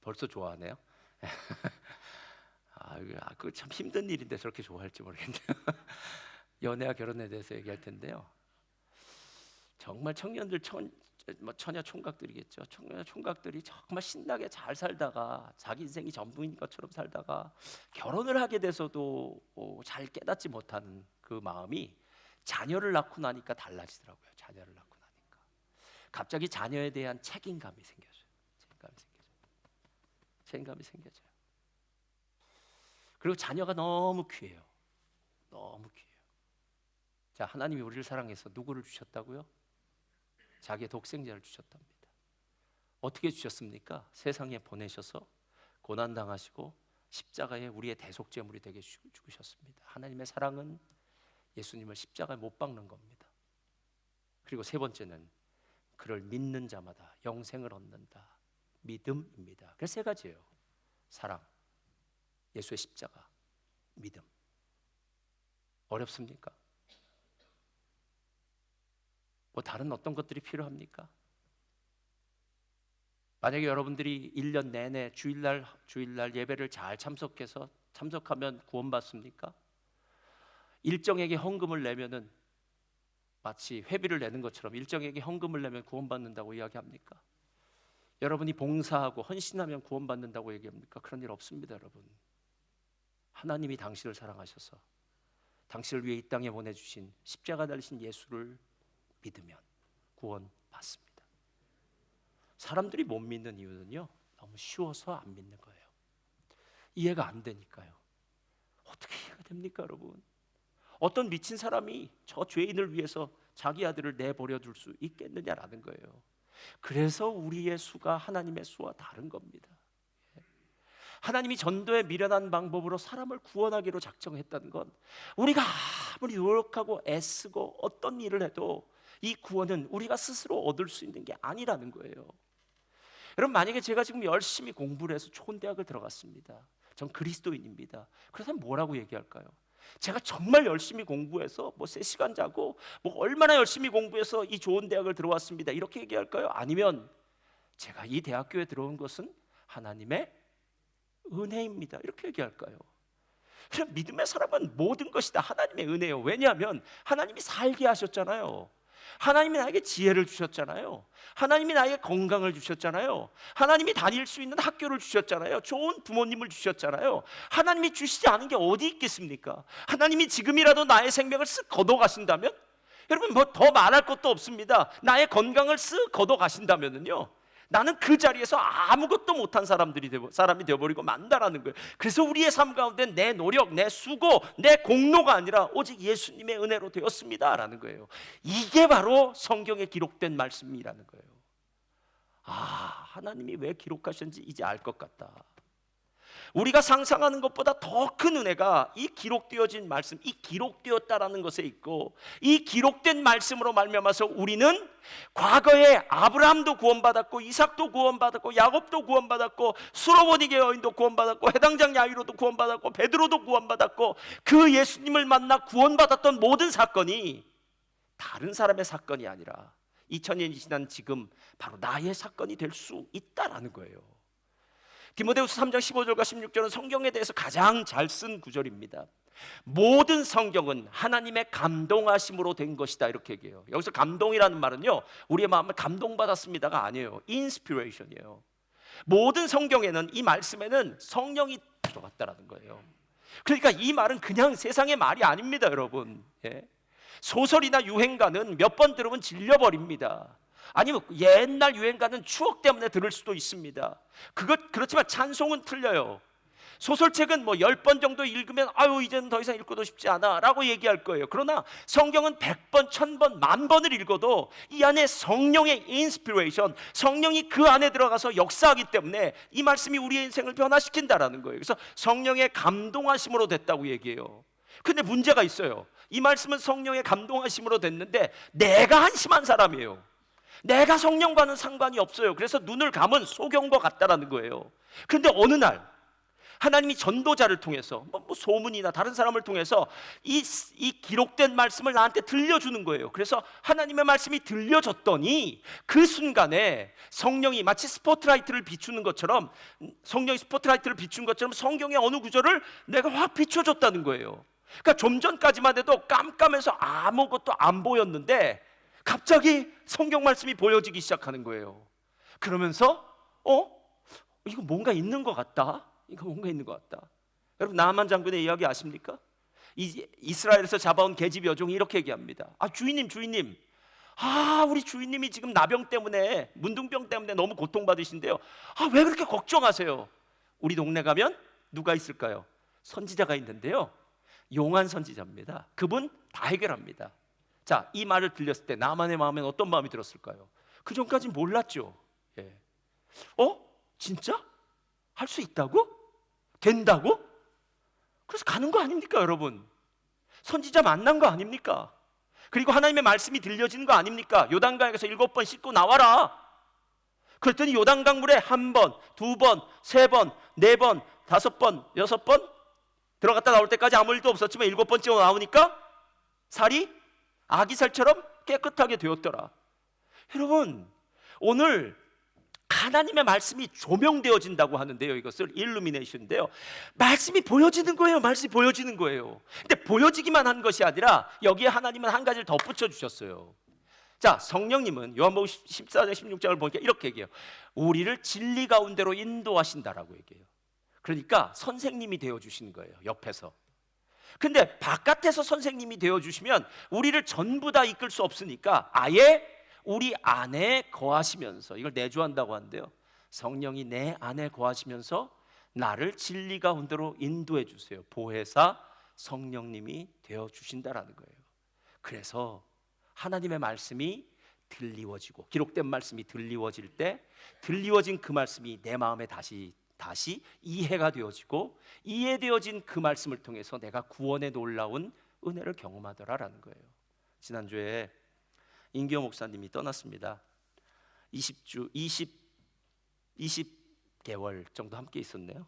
벌써 좋아하네요. 그거 참 힘든 일인데 저렇게 좋아할지 모르겠네요. 연애와 결혼에 대해서 얘기할 텐데요, 정말 청년들 처녀 총각들이겠죠. 처녀 총각들이 정말 신나게 잘 살다가 자기 인생이 전부인 것처럼 살다가 결혼을 하게 돼서도 잘 깨닫지 못하는 그 마음이 자녀를 낳고 나니까 달라지더라고요. 자녀를 낳고 나니까 갑자기 자녀에 대한 책임감이 생겨져요. 책임감이 생겨져요. 그리고 자녀가 너무 귀해요. 너무 귀해요. 자, 하나님이 우리를 사랑해서 누구를 주셨다고요? 자기의 독생자를 주셨답니다. 어떻게 주셨습니까? 세상에 보내셔서 고난당하시고 십자가에 우리의 대속제물이 되게 죽으셨습니다. 하나님의 사랑은 예수님을 십자가에 못 박는 겁니다. 그리고 세 번째는 그를 믿는 자마다 영생을 얻는다. 믿음입니다. 그래서 세 가지예요. 사랑, 예수의 십자가, 믿음. 어렵습니까? 뭐 다른 어떤 것들이 필요합니까? 만약에 여러분들이 1년 내내 주일날 예배를 잘 참석하면 구원받습니까? 일정에게 헌금을 내면은 마치 회비를 내는 것처럼 일정에게 헌금을 내면 구원받는다고 이야기합니까? 여러분이 봉사하고 헌신하면 구원받는다고 얘기합니까? 그런 일 없습니다, 여러분. 하나님이 당신을 사랑하셔서 당신을 위해 이 땅에 보내주신 십자가 달리신 예수를 믿으면 구원받습니다. 사람들이 못 믿는 이유는요, 너무 쉬워서 안 믿는 거예요. 이해가 안 되니까요. 어떻게 이해가 됩니까, 여러분? 어떤 미친 사람이 저 죄인을 위해서 자기 아들을 내버려 둘 수 있겠느냐라는 거예요. 그래서 우리의 수가 하나님의 수와 다른 겁니다. 하나님이 전도에 미련한 방법으로 사람을 구원하기로 작정했다는 건 우리가 아무리 노력하고 애쓰고 어떤 일을 해도 이 구원은 우리가 스스로 얻을 수 있는 게 아니라는 거예요. 여러분, 만약에 제가 지금 열심히 공부를 해서 좋은 대학을 들어갔습니다. 전 그리스도인입니다. 그렇다면 뭐라고 얘기할까요? 제가 정말 열심히 공부해서 뭐 3시간 자고 뭐 얼마나 열심히 공부해서 이 좋은 대학을 들어왔습니다, 이렇게 얘기할까요? 아니면 제가 이 대학교에 들어온 것은 하나님의 은혜입니다, 이렇게 얘기할까요? 그냥 믿음의 사람은 모든 것이 다 하나님의 은혜예요. 왜냐하면 하나님이 살게 하셨잖아요. 하나님이 나에게 지혜를 주셨잖아요. 하나님이 나에게 건강을 주셨잖아요. 하나님이 다닐 수 있는 학교를 주셨잖아요. 좋은 부모님을 주셨잖아요. 하나님이 주시지 않은 게 어디 있겠습니까? 하나님이 지금이라도 나의 생명을 쓱 걷어 가신다면, 여러분 뭐 더 말할 것도 없습니다. 나의 건강을 쓱 걷어 가신다면은요, 나는 그 자리에서 아무것도 못한 사람이 되어버리고 만다라는 거예요. 그래서 우리의 삶 가운데 내 노력, 내 수고, 내 공로가 아니라 오직 예수님의 은혜로 되었습니다라는 거예요. 이게 바로 성경에 기록된 말씀이라는 거예요. 아, 하나님이 왜 기록하셨는지 이제 알 것 같다. 우리가 상상하는 것보다 더 큰 은혜가 이 기록되어진 말씀, 이 기록되었다라는 것에 있고, 이 기록된 말씀으로 말미암아서 우리는 과거에 아브라함도 구원받았고, 이삭도 구원받았고, 야곱도 구원받았고, 수로보니게 여인도 구원받았고, 해당장 야이로도 구원받았고, 베드로도 구원받았고, 그 예수님을 만나 구원받았던 모든 사건이 다른 사람의 사건이 아니라 2000년이 지난 지금 바로 나의 사건이 될 수 있다라는 거예요. 디모데후서 3장 15절과 16절은 성경에 대해서 가장 잘 쓴 구절입니다. 모든 성경은 하나님의 감동하심으로 된 것이다, 이렇게 얘기해요. 여기서 감동이라는 말은요, 우리의 마음을 감동받았습니다가 아니에요. 인스피레이션이에요. 모든 성경에는, 이 말씀에는 성령이 들어갔다라는 거예요. 그러니까 이 말은 그냥 세상의 말이 아닙니다, 여러분. 예? 소설이나 유행가는 몇 번 들으면 질려버립니다. 아니면 옛날 유행가는 추억 때문에 들을 수도 있습니다. 그렇지만 찬송은 틀려요. 소설책은 뭐 10번 정도 읽으면 아유 이제는 더 이상 읽고도 싶지 않아 라고 얘기할 거예요. 그러나 성경은 100번, 1000번, 10,000번을 읽어도 이 안에 성령의 인스피레이션, 성령이 그 안에 들어가서 역사하기 때문에 이 말씀이 우리의 인생을 변화시킨다라는 거예요. 그래서 성령의 감동하심으로 됐다고 얘기해요. 근데 문제가 있어요. 이 말씀은 성령의 감동하심으로 됐는데 내가 한심한 사람이에요. 내가 성령과는 상관이 없어요. 그래서 눈을 감은 소경과 같다라는 거예요. 그런데 어느 날 하나님이 전도자를 통해서 뭐 소문이나 다른 사람을 통해서 이 기록된 말씀을 나한테 들려주는 거예요. 그래서 하나님의 말씀이 들려졌더니 그 순간에 성령이 마치 스포트라이트를 비추는 것처럼, 성령이 스포트라이트를 비춘 것처럼 성경의 어느 구절을 내가 확 비춰줬다는 거예요. 그러니까 좀 전까지만 해도 깜깜해서 아무것도 안 보였는데 갑자기 성경 말씀이 보여지기 시작하는 거예요. 그러면서 이거 뭔가 있는 것 같다. 이거 뭔가 있는 것 같다. 여러분 나아만 장군의 이야기 아십니까? 이스라엘에서 잡아온 계집 여종이 이렇게 얘기합니다. 아 주인님, 우리 주인님이 지금 나병 때문에, 문둥병 때문에 너무 고통받으신데요. 왜 그렇게 걱정하세요? 우리 동네 가면 누가 있을까요? 선지자가 있는데요. 용한 선지자입니다. 그분 다 해결합니다. 자, 이 말을 들렸을 때 나만의 마음엔 어떤 마음이 들었을까요? 그 전까지는 몰랐죠. 예. 진짜? 할 수 있다고? 된다고? 그래서 가는 거 아닙니까, 여러분? 선지자 만난 거 아닙니까? 그리고 하나님의 말씀이 들려지는 거 아닙니까? 요단강에서 7번 씻고 나와라. 그랬더니 요단강물에 1번, 2번, 3번, 4번, 5번, 6번 들어갔다 나올 때까지 아무 일도 없었지만 7번째 나오니까 살이 아기살처럼 깨끗하게 되었더라. 여러분, 오늘 하나님의 말씀이 조명되어진다고 하는데요, 이것을 일루미네이션인데요, 말씀이 보여지는 거예요. 말씀이 보여지는 거예요. 근데 보여지기만 한 것이 아니라 여기에 하나님은 한 가지를 덧붙여 주셨어요. 자, 성령님은 요한복음 14장 16장을 보니까 이렇게 얘기해요. 우리를 진리 가운데로 인도하신다라고 얘기해요. 그러니까 선생님이 되어주시는 거예요, 옆에서. 근데 바깥에서 선생님이 되어주시면 우리를 전부 다 이끌 수 없으니까 아예 우리 안에 거하시면서, 이걸 내주한다고 하는데요, 성령이 내 안에 거하시면서 나를 진리 가운데로 인도해 주세요. 보혜사 성령님이 되어주신다라는 거예요. 그래서 하나님의 말씀이 들리워지고, 기록된 말씀이 들리워질 때 들리워진 그 말씀이 내 마음에 다시 이해가 되어지고, 이해되어진 그 말씀을 통해서 내가 구원의 놀라운 은혜를 경험하더라라는 거예요. 지난주에 임기호 목사님이 떠났습니다. 20개월 정도 함께 있었네요.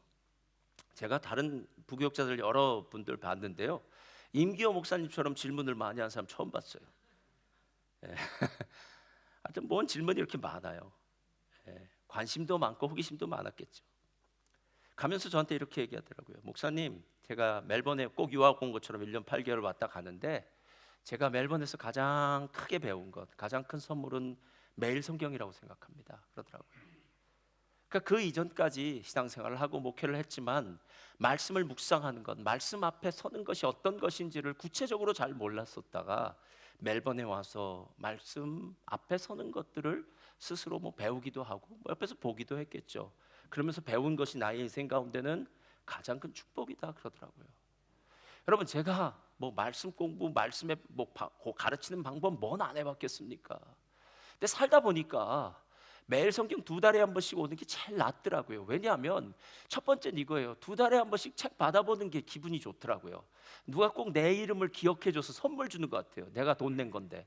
제가 다른 부교육자들 여러 분들 봤는데요, 임기호 목사님처럼 질문을 많이 하는 사람 처음 봤어요. 하여튼 뭔 질문이 이렇게 많아요. 관심도 많고 호기심도 많았겠죠. 가면서 저한테 이렇게 얘기하더라고요. 목사님, 제가 멜번에 꼭 유학 온 것처럼 1년 8개월 왔다 가는데 제가 멜번에서 가장 크게 배운 것, 가장 큰 선물은 매일 성경이라고 생각합니다. 그러더라고요. 그러니까 그 이전까지 신앙생활을 하고 목회를 했지만 말씀을 묵상하는 것, 말씀 앞에 서는 것이 어떤 것인지를 구체적으로 잘 몰랐었다가 멜번에 와서 말씀 앞에 서는 것들을 스스로 배우기도 하고 옆에서 보기도 했겠죠. 그러면서 배운 것이 나의 인생 가운데는 가장 큰 축복이다 그러더라고요. 여러분, 제가 말씀 공부, 말씀에 가르치는 방법 뭔 안 해봤겠습니까? 근데 살다 보니까 매일 성경 2달에 한 번씩 오는 게 제일 낫더라고요. 왜냐하면 첫 번째는 이거예요. 2달에 한 번씩 책 받아보는 게 기분이 좋더라고요. 누가 꼭 내 이름을 기억해줘서 선물 주는 것 같아요. 내가 돈 낸 건데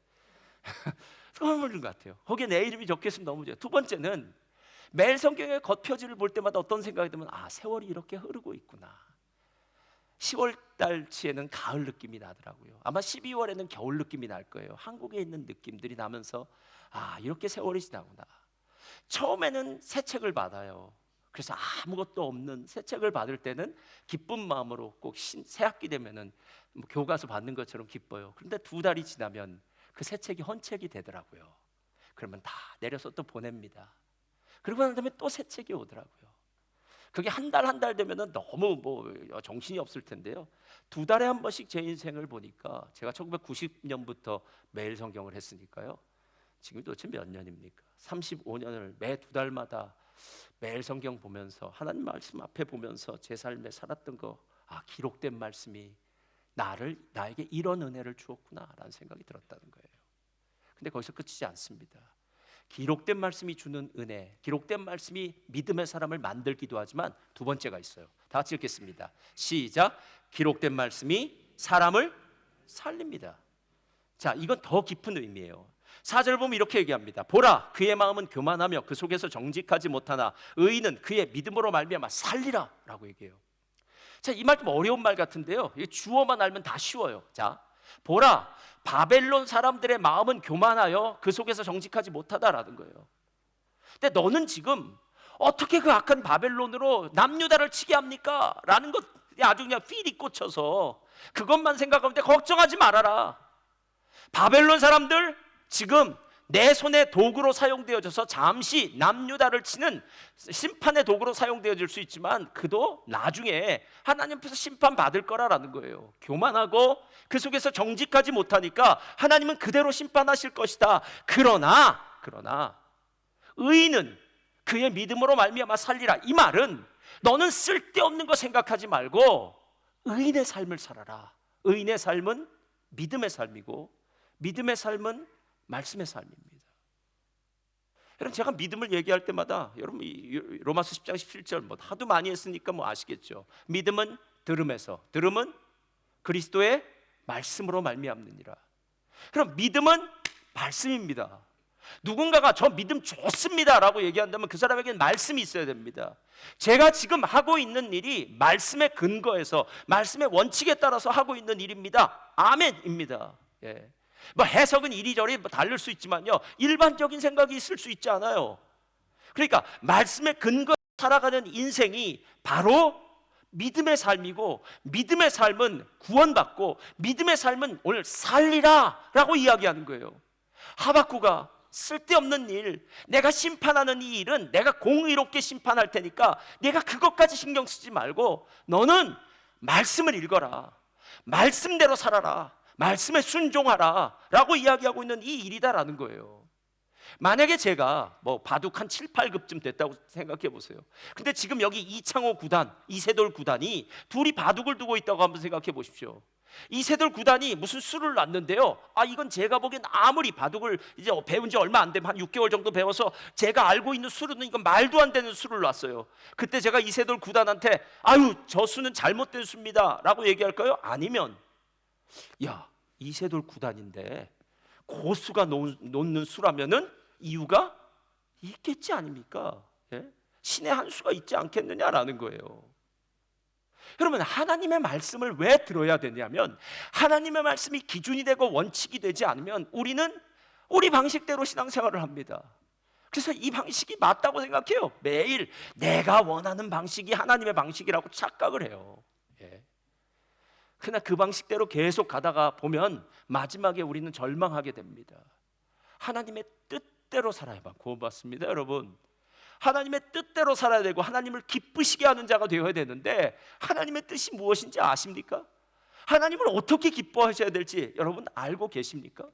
선물 주는 것 같아요. 거기에 내 이름이 적혀 있으면 너무 좋아요. 두 번째는 매일 성경의 겉표지를 볼 때마다 어떤 생각이 들면 세월이 이렇게 흐르고 있구나. 10월 달치에는 가을 느낌이 나더라고요. 아마 12월에는 겨울 느낌이 날 거예요. 한국에 있는 느낌들이 나면서 이렇게 세월이 지나구나. 처음에는 새 책을 받아요. 그래서 아무것도 없는 새 책을 받을 때는 기쁜 마음으로 꼭 새 학기 되면은 교과서 받는 것처럼 기뻐요. 그런데 2달이 지나면 그 새 책이 헌책이 되더라고요. 그러면 다 내려서 또 보냅니다. 그리고 난 다음에 또 새 책이 오더라고요. 그게 한 달 되면은 너무 정신이 없을 텐데요. 2달에 한 번씩 제 인생을 보니까 제가 1990년부터 매일 성경을 했으니까요. 지금 도대체 몇 년입니까? 35년을 매 2달마다 매일 성경 보면서 하나님 말씀 앞에 보면서 제 삶에 살았던 거 기록된 말씀이 나에게 이런 은혜를 주었구나라는 생각이 들었다는 거예요. 근데 거기서 끝이지 않습니다. 기록된 말씀이 주는 은혜, 기록된 말씀이 믿음의 사람을 만들기도 하지만 두 번째가 있어요. 다 같이 읽겠습니다. 시작. 기록된 말씀이 사람을 살립니다. 자, 이건 더 깊은 의미예요. 4절 보면 이렇게 얘기합니다. 보라, 그의 마음은 교만하며 그 속에서 정직하지 못하나 의인은 그의 믿음으로 말미암아 살리라 라고 얘기해요. 자, 이 말 좀 어려운 말 같은데요. 주어만 알면 다 쉬워요. 자, 보라, 바벨론 사람들의 마음은 교만하여 그 속에서 정직하지 못하다라는 거예요. 근데 너는 지금 어떻게 그 악한 바벨론으로 남유다를 치게 합니까? 라는 것 아주 그냥 필이 꽂혀서 그것만 생각하는데 걱정하지 말아라. 바벨론 사람들 지금 내 손에 도구로 사용되어져서 잠시 남유다를 치는 심판의 도구로 사용되어질 수 있지만 그도 나중에 하나님 앞에서 심판받을 거라는 거예요. 교만하고 그 속에서 정직하지 못하니까 하나님은 그대로 심판하실 것이다. 그러나 의인은 그의 믿음으로 말미암아 살리라. 이 말은 너는 쓸데없는 거 생각하지 말고 의인의 삶을 살아라. 의인의 삶은 믿음의 삶이고 믿음의 삶은 말씀의 삶입니다. 여러분, 제가 믿음을 얘기할 때마다 여러분 로마서 10장 17절 하도 많이 했으니까 아시겠죠. 믿음은 들음에서, 들음은 그리스도의 말씀으로 말미암느니라. 그럼 믿음은 말씀입니다. 누군가가 저 믿음 좋습니다라고 얘기한다면 그 사람에게는 말씀이 있어야 됩니다. 제가 지금 하고 있는 일이 말씀의 근거에서 말씀의 원칙에 따라서 하고 있는 일입니다. 아멘입니다. 예. 해석은 이리저리 다를 수 있지만요, 일반적인 생각이 있을 수 있지 않아요. 그러니까 말씀의 근거에 살아가는 인생이 바로 믿음의 삶이고 믿음의 삶은 구원받고 믿음의 삶은 오늘 살리라 라고 이야기하는 거예요. 하박구가 쓸데없는 일, 내가 심판하는 이 일은 내가 공의롭게 심판할 테니까 내가 그것까지 신경 쓰지 말고 너는 말씀을 읽어라, 말씀대로 살아라, 말씀에 순종하라 라고 이야기하고 있는 이 일이다라는 거예요. 만약에 제가 바둑 한 7, 8급쯤 됐다고 생각해 보세요. 근데 지금 여기 이창호 구단, 이세돌 구단이 둘이 바둑을 두고 있다고 한번 생각해 보십시오. 이세돌 구단이 무슨 수를 놨는데요, 이건 제가 보기엔 아무리 바둑을 이제 배운 지 얼마 안 되면 한 6개월 정도 배워서 제가 알고 있는 수로는 이건 말도 안 되는 수를 놨어요. 그때 제가 이세돌 구단한테 저 수는 잘못된 수입니다 라고 얘기할까요? 아니면 이세돌 구단인데 고수가 놓는 수라면은 이유가 있겠지 아닙니까? 예? 신의 한 수가 있지 않겠느냐라는 거예요. 여러분, 하나님의 말씀을 왜 들어야 되냐면 하나님의 말씀이 기준이 되고 원칙이 되지 않으면 우리는 우리 방식대로 신앙생활을 합니다. 그래서 이 방식이 맞다고 생각해요. 매일 내가 원하는 방식이 하나님의 방식이라고 착각을 해요. 예. 그러나 그 방식대로 계속 가다가 보면 마지막에 우리는 절망하게 됩니다. 하나님의 뜻대로 살아야만 구원받습니다, 여러분. 하나님의 뜻대로 살아야 되고 하나님을 기쁘시게 하는 자가 되어야 되는데, 하나님의 뜻이 무엇인지 아십니까? 하나님을 어떻게 기뻐하셔야 될지 여러분 알고 계십니까?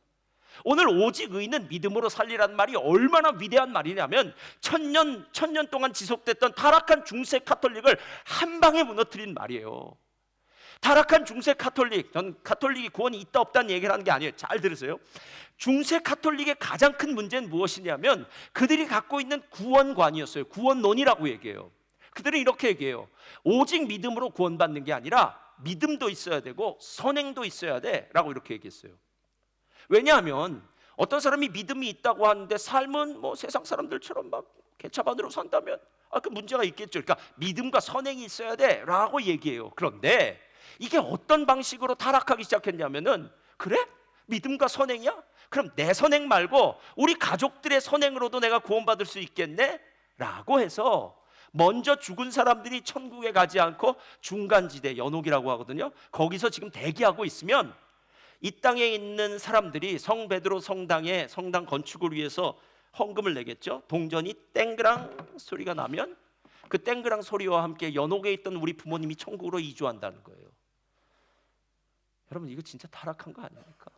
오늘 오직 의인은 믿음으로 살리라는 말이 얼마나 위대한 말이냐면, 천년 동안 지속됐던 타락한 중세 카톨릭을 한 방에 무너뜨린 말이에요. 타락한 중세 카톨릭, 전 카톨릭이 구원이 있다 없다는 얘기를 하는 게 아니에요. 잘 들으세요. 중세 카톨릭의 가장 큰 문제는 무엇이냐면 그들이 갖고 있는 구원관이었어요. 구원론이라고 얘기해요. 그들은 이렇게 얘기해요. 오직 믿음으로 구원받는 게 아니라 믿음도 있어야 되고 선행도 있어야 돼 라고 이렇게 얘기했어요. 왜냐하면 어떤 사람이 믿음이 있다고 하는데 삶은 뭐 세상 사람들처럼 막 개차반으로 산다면 그 문제가 있겠죠. 그러니까 믿음과 선행이 있어야 돼 라고 얘기해요. 그런데 이게 어떤 방식으로 타락하기 시작했냐면은, 그래? 믿음과 선행이야? 그럼 내 선행 말고 우리 가족들의 선행으로도 내가 구원받을 수 있겠네? 라고 해서 먼저 죽은 사람들이 천국에 가지 않고 중간지대, 연옥이라고 하거든요. 거기서 지금 대기하고 있으면 이 땅에 있는 사람들이 성 베드로 성당에 성당 건축을 위해서 헌금을 내겠죠. 동전이 땡그랑 소리가 나면 그 땡그랑 소리와 함께 연옥에 있던 우리 부모님이 천국으로 이주한다는 거예요. 여러분, 이거 진짜 타락한 거 아닙니까?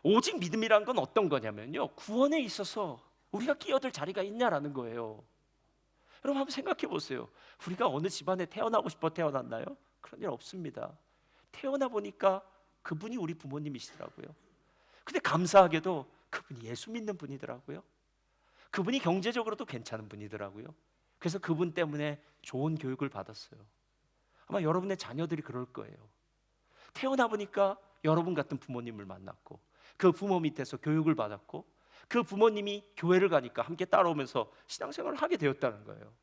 오직 믿음이란 건 어떤 거냐면요, 구원에 있어서 우리가 끼어들 자리가 있냐라는 거예요. 여러분 한번 생각해 보세요. 우리가 어느 집안에 태어나고 싶어 태어났나요? 그런 일 없습니다. 태어나 보니까 그분이 우리 부모님이시더라고요. 근데 감사하게도 그분이 예수 믿는 분이더라고요. 그분이 경제적으로도 괜찮은 분이더라고요. 그래서 그분 때문에 좋은 교육을 받았어요. 아마 여러분의 자녀들이 그럴 거예요. 태어나 보니까 여러분 같은 부모님을 만났고 그 부모 밑에서 교육을 받았고 그 부모님이 교회를 가니까 함께 따라오면서 신앙생활을 하게 되었다는 거예요.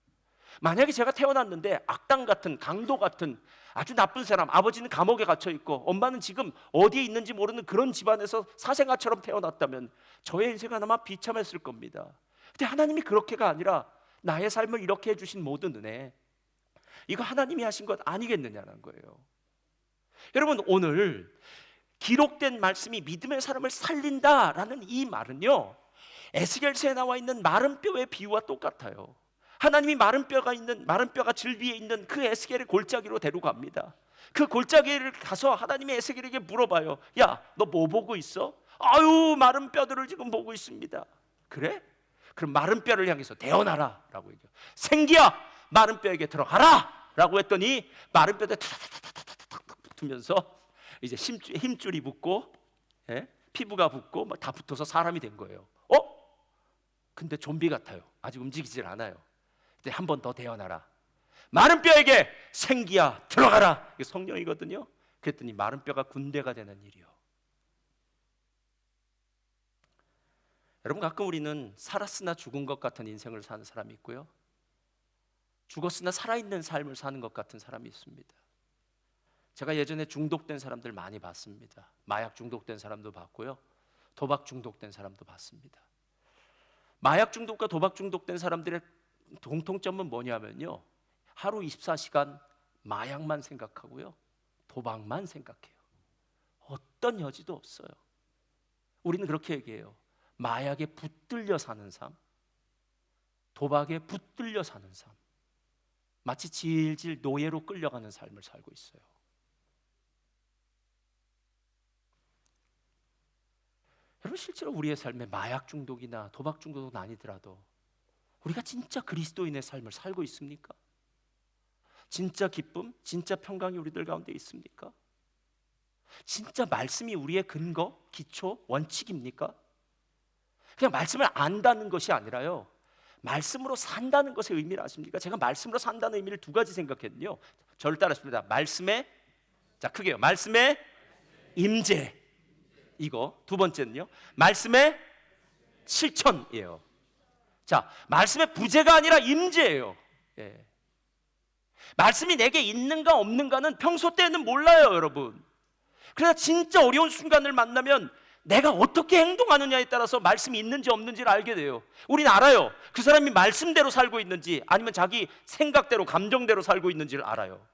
만약에 제가 태어났는데 악당 같은, 강도 같은 아주 나쁜 사람, 아버지는 감옥에 갇혀 있고 엄마는 지금 어디에 있는지 모르는 그런 집안에서 사생아처럼 태어났다면 저의 인생은 아마 비참했을 겁니다. 근데 하나님이 그렇게가 아니라 나의 삶을 이렇게 해주신 모든 은혜, 이거 하나님이 하신 것 아니겠느냐는 거예요. 여러분, 오늘 기록된 말씀이 믿음의 사람을 살린다라는 이 말은요, 에스겔서에 나와 있는 마른 뼈의 비유와 똑같아요. 하나님이 마른 뼈가 질 위에 있는 그 에스겔의 골짜기로 데려갑니다. 그 골짜기를 가서 하나님이 에스겔에게 물어봐요. 야, 너 뭐 보고 있어? 아유, 마른 뼈들을 지금 보고 있습니다. 그래? 그럼 마른 뼈를 향해서 대언하라 라고 얘기해요. 생기야, 마른 뼈에게 들어가라 라고 했더니 마른 뼈에 타타타타타타타 붙으면서 이제 힘줄이 붙고, 피부가 붙고 막 다 붙어서 사람이 된 거예요. 근데 좀비 같아요. 아직 움직이질 않아요. 이제 한 번 더 대언하라. 마른 뼈에게 생기야 들어가라. 이게 성령이거든요. 그랬더니 마른 뼈가 군대가 되는 일이요. 여러분, 가끔 우리는 살았으나 죽은 것 같은 인생을 사는 사람이 있고요, 죽었으나 살아있는 삶을 사는 것 같은 사람이 있습니다. 제가 예전에 중독된 사람들 많이 봤습니다. 마약 중독된 사람도 봤고요, 도박 중독된 사람도 봤습니다. 마약 중독과 도박 중독된 사람들의 공통점은 뭐냐면요, 하루 24시간 마약만 생각하고요, 도박만 생각해요. 어떤 여지도 없어요. 우리는 그렇게 얘기해요. 마약에 붙들려 사는 삶, 도박에 붙들려 사는 삶, 마치 질질 노예로 끌려가는 삶을 살고 있어요. 여러분, 실제로 우리의 삶에 마약 중독이나 도박 중독은 아니더라도 우리가 진짜 그리스도인의 삶을 살고 있습니까? 진짜 기쁨, 진짜 평강이 우리들 가운데 있습니까? 진짜 말씀이 우리의 근거, 기초, 원칙입니까? 그냥 말씀을 안다는 것이 아니라요, 말씀으로 산다는 것의 의미를 아십니까? 제가 말씀으로 산다는 의미를 두 가지 생각했는데요, 저를 따라하십니다. 말씀의, 자 크게요, 말씀의 임재, 이거. 두 번째는요, 말씀의 실천이에요. 자, 말씀의 부재가 아니라 임재예요. 말씀이 내게 있는가 없는가는 평소 때는 몰라요, 여러분. 그러나 진짜 어려운 순간을 만나면 내가 어떻게 행동하느냐에 따라서 말씀이 있는지 없는지를 알게 돼요. 우리는 알아요. 그 사람이 말씀대로 살고 있는지 아니면 자기 생각대로 감정대로 살고 있는지를 알아요.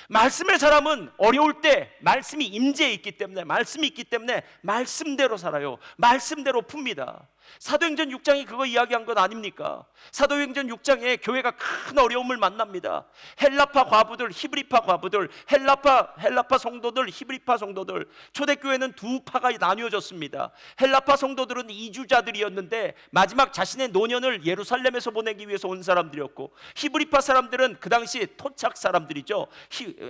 말씀의 사람은 어려울 때 말씀이 임재해 있기 때문에, 말씀이 있기 때문에 말씀대로 살아요. 말씀대로 풉니다. 사도행전 6장이 그거 이야기한 것 아닙니까? 사도행전 6장에 교회가 큰 어려움을 만납니다. 헬라파 과부들, 히브리파 과부들, 헬라파 성도들, 히브리파 성도들. 초대교회는 두 파가 나뉘어졌습니다. 헬라파 성도들은 이주자들이었는데 마지막 자신의 노년을 예루살렘에서 보내기 위해서 온 사람들이었고, 히브리파 사람들은 그 당시 토착 사람들이죠.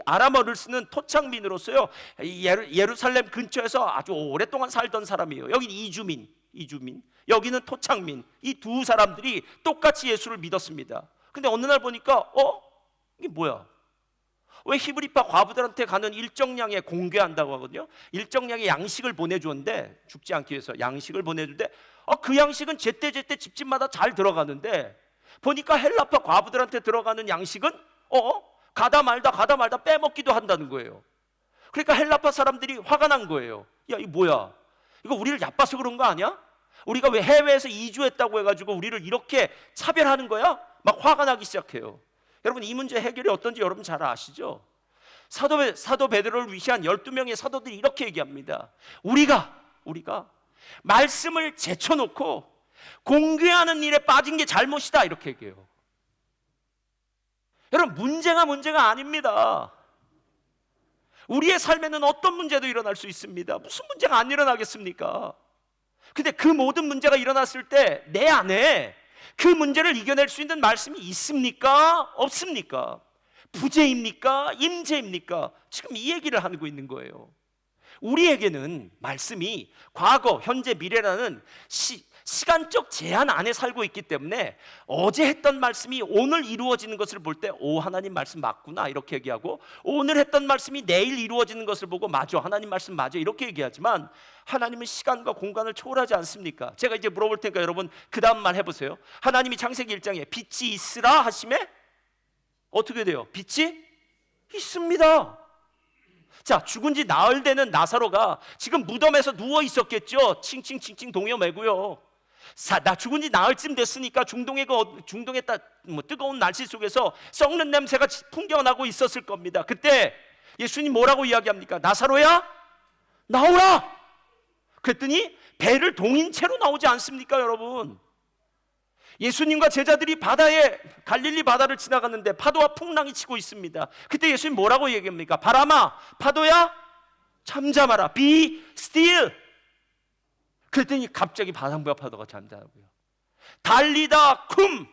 아람어를 쓰는 토착민으로서요, 예루살렘 근처에서 아주 오랫동안 살던 사람이에요. 여긴 이주민, 여기는 토착민. 이 두 사람들이 똑같이 예수를 믿었습니다. 근데 어느 날 보니까 이게 뭐야? 왜 히브리파 과부들한테 가는 일정량의 공개한다고 하거든요. 일정량의 양식을 보내주는데, 죽지 않기 위해서 양식을 보내주는데, 그 양식은 제때제때 집집마다 잘 들어가는데, 보니까 헬라파 과부들한테 들어가는 양식은 가다 말다 빼먹기도 한다는 거예요. 그러니까 헬라파 사람들이 화가 난 거예요. 야, 이거 뭐야? 이거 우리를 얕봐서 그런 거 아니야? 우리가 왜 해외에서 이주했다고 해가지고 우리를 이렇게 차별하는 거야? 막 화가 나기 시작해요. 여러분, 이 문제 해결이 어떤지 여러분 잘 아시죠? 사도 베드로를 위시한 12명의 사도들이 이렇게 얘기합니다. 우리가 말씀을 제쳐놓고 공개하는 일에 빠진 게 잘못이다, 이렇게 얘기해요. 여러분, 문제가 아닙니다. 우리의 삶에는 어떤 문제도 일어날 수 있습니다. 무슨 문제가 안 일어나겠습니까? 근데 그 모든 문제가 일어났을 때 내 안에 그 문제를 이겨낼 수 있는 말씀이 있습니까? 없습니까? 부재입니까? 임재입니까? 지금 이 얘기를 하고 있는 거예요. 우리에게는 말씀이 과거, 현재, 미래라는 시간적 제한 안에 살고 있기 때문에 어제 했던 말씀이 오늘 이루어지는 것을 볼 때 하나님 말씀 맞구나, 이렇게 얘기하고, 오늘 했던 말씀이 내일 이루어지는 것을 보고 맞아, 하나님 말씀 맞아, 이렇게 얘기하지만 하나님은 시간과 공간을 초월하지 않습니까? 제가 이제 물어볼 테니까 여러분 그 다음 말 해보세요. 하나님이 창세기 1장에 빛이 있으라 하심에 어떻게 돼요? 빛이 있습니다. 자, 죽은 지 나흘 되는 나사로가 지금 무덤에서 누워 있었겠죠. 칭칭칭칭 동요 매고요. 나 죽은 지 나흘쯤 됐으니까 중동의 뜨거운 날씨 속에서 썩는 냄새가 풍겨나고 있었을 겁니다. 그때 예수님 뭐라고 이야기합니까? 나사로야, 나오라. 그랬더니 배를 동인 채로 나오지 않습니까, 여러분? 예수님과 제자들이 갈릴리 바다를 지나갔는데 파도와 풍랑이 치고 있습니다. 그때 예수님 뭐라고 얘기합니까? 바람아, 파도야, 잠잠하라. Be still. 그랬더니 갑자기 바람과 파도가 잠잠하고요. 달리다 쿰.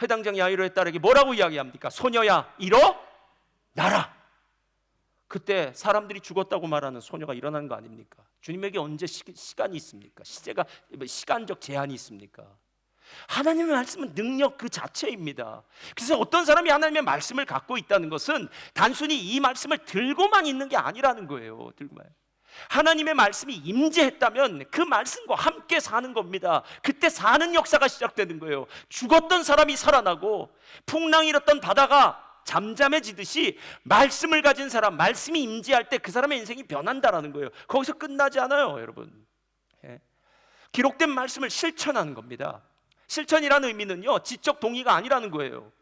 회당장 야이로의 딸에게 뭐라고 이야기합니까? 소녀야, 일어나라. 그때 사람들이 죽었다고 말하는 소녀가 일어나는 거 아닙니까? 주님에게 언제 시간이 있습니까? 시간적 제한이 있습니까? 하나님의 말씀은 능력 그 자체입니다. 그래서 어떤 사람이 하나님의 말씀을 갖고 있다는 것은 단순히 이 말씀을 들고만 있는 게 아니라는 거예요. 하나님의 말씀이 임재했다면 그 말씀과 함께 사는 겁니다. 그때 사는 역사가 시작되는 거예요. 죽었던 사람이 살아나고 풍랑이 일었던 바다가 잠잠해지듯이 말씀을 가진 사람, 말씀이 임재할 때 그 사람의 인생이 변한다라는 거예요. 거기서 끝나지 않아요, 여러분. 기록된 말씀을 실천하는 겁니다. 실천이라는 의미는요, 지적 동의가 아니라는 거예요.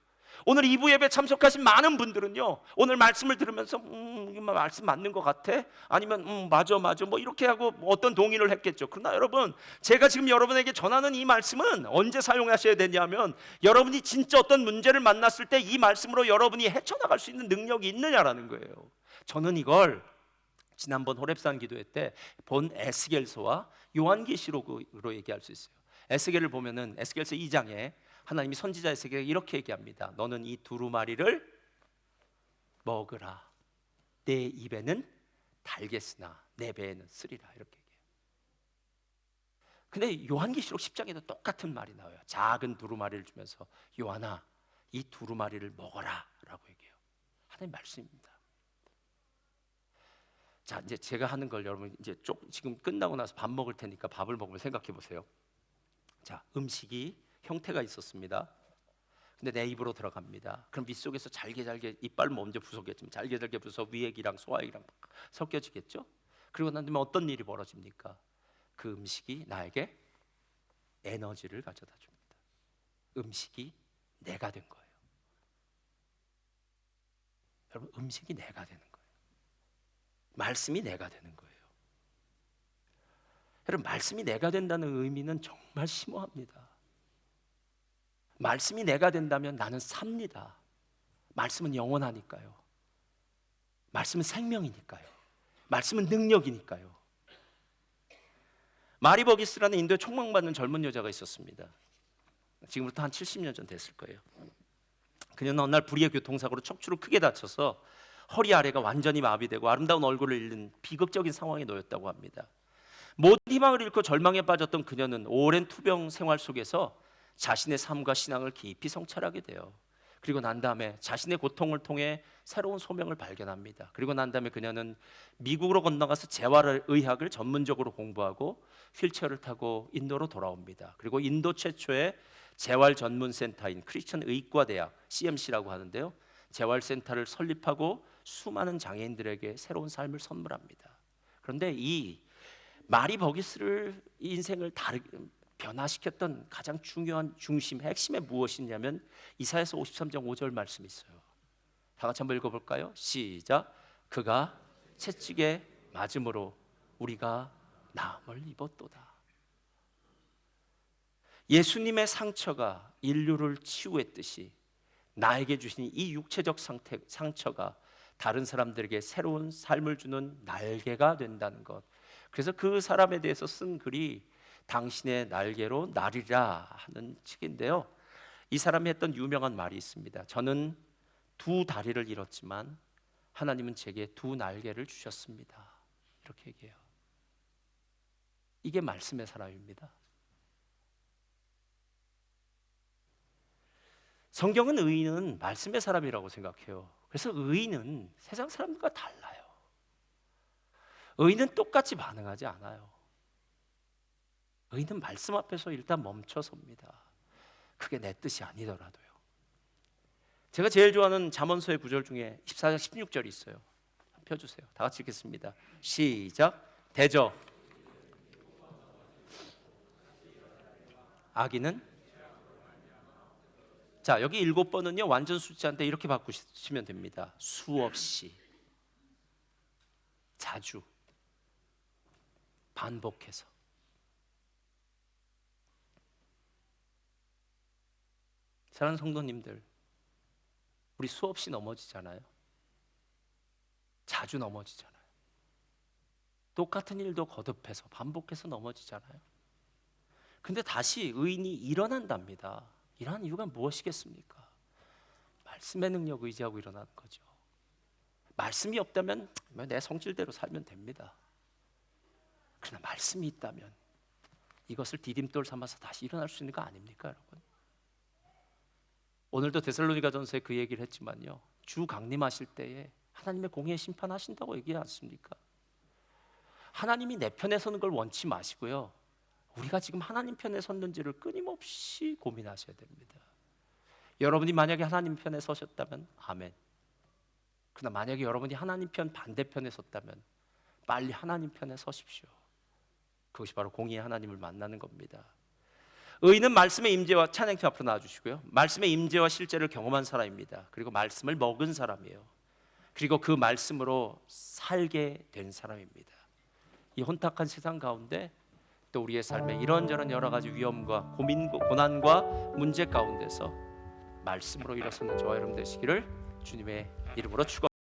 오늘 2부 예배 참석하신 많은 분들은요, 오늘 말씀을 들으면서 이 말씀 맞는 것 같아? 아니면 맞아 뭐 이렇게 하고 어떤 동의를 했겠죠. 그러나 여러분, 제가 지금 여러분에게 전하는 이 말씀은 언제 사용하셔야 되냐면, 여러분이 진짜 어떤 문제를 만났을 때 이 말씀으로 여러분이 헤쳐나갈 수 있는 능력이 있느냐라는 거예요. 저는 이걸 지난번 호렙산 기도회 때 본 에스겔서와 요한계시록으로 얘기할 수 있어요. 에스겔을 보면은 에스겔서 2장에 하나님이 선지자 에스겔에게 이렇게 얘기합니다. 너는 이 두루마리를 먹으라. 내 입에는 달겠으나 내 배에는 쓰리라, 이렇게 얘기해요. 근데 요한계시록 10장에도 똑같은 말이 나와요. 작은 두루마리를 주면서 요한아, 이 두루마리를 먹어라 라고 얘기해요. 하나님 말씀입니다. 자, 이제 제가 하는 걸 여러분 이제 지금 끝나고 나서 밥 먹을 테니까 밥을 먹으면 생각해 보세요. 자, 음식이 형태가 있었습니다. 근데 내 입으로 들어갑니다. 그럼 밑속에서 잘게 이빨 먼저 부서겠지만 잘게 부서 위액이랑 소화액이랑 섞여지겠죠. 그리고 난 다음에 어떤 일이 벌어집니까? 그 음식이 나에게 에너지를 가져다 줍니다. 음식이 내가 된 거예요. 여러분, 음식이 내가 되는 거예요. 말씀이 내가 되는 거예요. 여러분, 말씀이 내가 된다는 의미는 정말 심오합니다. 말씀이 내가 된다면 나는 삽니다. 말씀은 영원하니까요. 말씀은 생명이니까요. 말씀은 능력이니까요. 마리 버기스라는 인도에 촉망받는 젊은 여자가 있었습니다. 지금부터 한 70년 전 됐을 거예요. 그녀는 어느 날 불의의 교통사고로 척추를 크게 다쳐서 허리 아래가 완전히 마비되고 아름다운 얼굴을 잃는 비극적인 상황에 놓였다고 합니다. 모든 희망을 잃고 절망에 빠졌던 그녀는 오랜 투병 생활 속에서 자신의 삶과 신앙을 깊이 성찰하게 돼요. 그리고 난 다음에 자신의 고통을 통해 새로운 소명을 발견합니다. 그리고 난 다음에 그녀는 미국으로 건너가서 재활의학을 전문적으로 공부하고 휠체어를 타고 인도로 돌아옵니다. 그리고 인도 최초의 재활 전문 센터인 크리스천 의과대학 CMC라고 하는데요, 재활센터를 설립하고 수많은 장애인들에게 새로운 삶을 선물합니다. 그런데 이 마리 버기스를 인생을 변화시켰던 가장 중요한 중심, 핵심이 무엇이냐면 이사야서 53장 5절 말씀이 있어요. 다 같이 한번 읽어볼까요? 시작. 그가 채찍에 맞음으로 우리가 나음을 입었도다. 예수님의 상처가 인류를 치유했듯이 나에게 주신 이 육체적 상처가 다른 사람들에게 새로운 삶을 주는 날개가 된다는 것. 그래서 그 사람에 대해서 쓴 글이 당신의 날개로 나리라 하는 책인데요, 이 사람이 했던 유명한 말이 있습니다. 저는 두 다리를 잃었지만 하나님은 제게 두 날개를 주셨습니다. 이렇게 얘기해요. 이게 말씀의 사람입니다. 성경은 의인은 말씀의 사람이라고 생각해요. 그래서 의인은 세상 사람들과 달라요. 의인은 똑같이 반응하지 않아요. 의인은 말씀 앞에서 일단 멈춰섭니다. 그게 내 뜻이 아니더라도요. 제가 제일 좋아하는 잠언서의 구절 중에 14장 16절이 있어요. 펴주세요. 다 같이 읽겠습니다. 시작. 대저 악인은, 자, 여기 7번은요 완전 숫자인데 이렇게 바꾸시면 됩니다. 수없이, 자주, 반복해서. 사랑하는 성도님들, 우리 수없이 넘어지잖아요. 자주 넘어지잖아요. 똑같은 일도 거듭해서 반복해서 넘어지잖아요. 근데 다시 의인이 일어난답니다. 일어나는 이유가 무엇이겠습니까? 말씀의 능력 의지하고 일어나는 거죠. 말씀이 없다면 내 성질대로 살면 됩니다. 그러나 말씀이 있다면 이것을 디딤돌 삼아서 다시 일어날 수 있는 거 아닙니까, 여러분? 오늘도 데살로니가전서에 그 얘기를 했지만요, 주 강림하실 때에 하나님의 공의에 심판하신다고 얘기하지 않습니까? 하나님이 내 편에 서는 걸 원치 마시고요, 우리가 지금 하나님 편에 섰는지를 끊임없이 고민하셔야 됩니다. 여러분이 만약에 하나님 편에 서셨다면 아멘. 그러나 만약에 여러분이 하나님 편 반대편에 섰다면 빨리 하나님 편에 서십시오. 그것이 바로 공의의 하나님을 만나는 겁니다. 의인은 말씀의 임재와, 찬양팀 앞으로 나와주시고요, 말씀의 임재와 실제를 경험한 사람입니다. 그리고 말씀을 먹은 사람이에요. 그리고 그 말씀으로 살게 된 사람입니다. 이 혼탁한 세상 가운데 또 우리의 삶에 이런저런 여러 가지 위험과 고난과 문제 가운데서 말씀으로 일어서는 저와 여러분 되시기를 주님의 이름으로 축원합니다.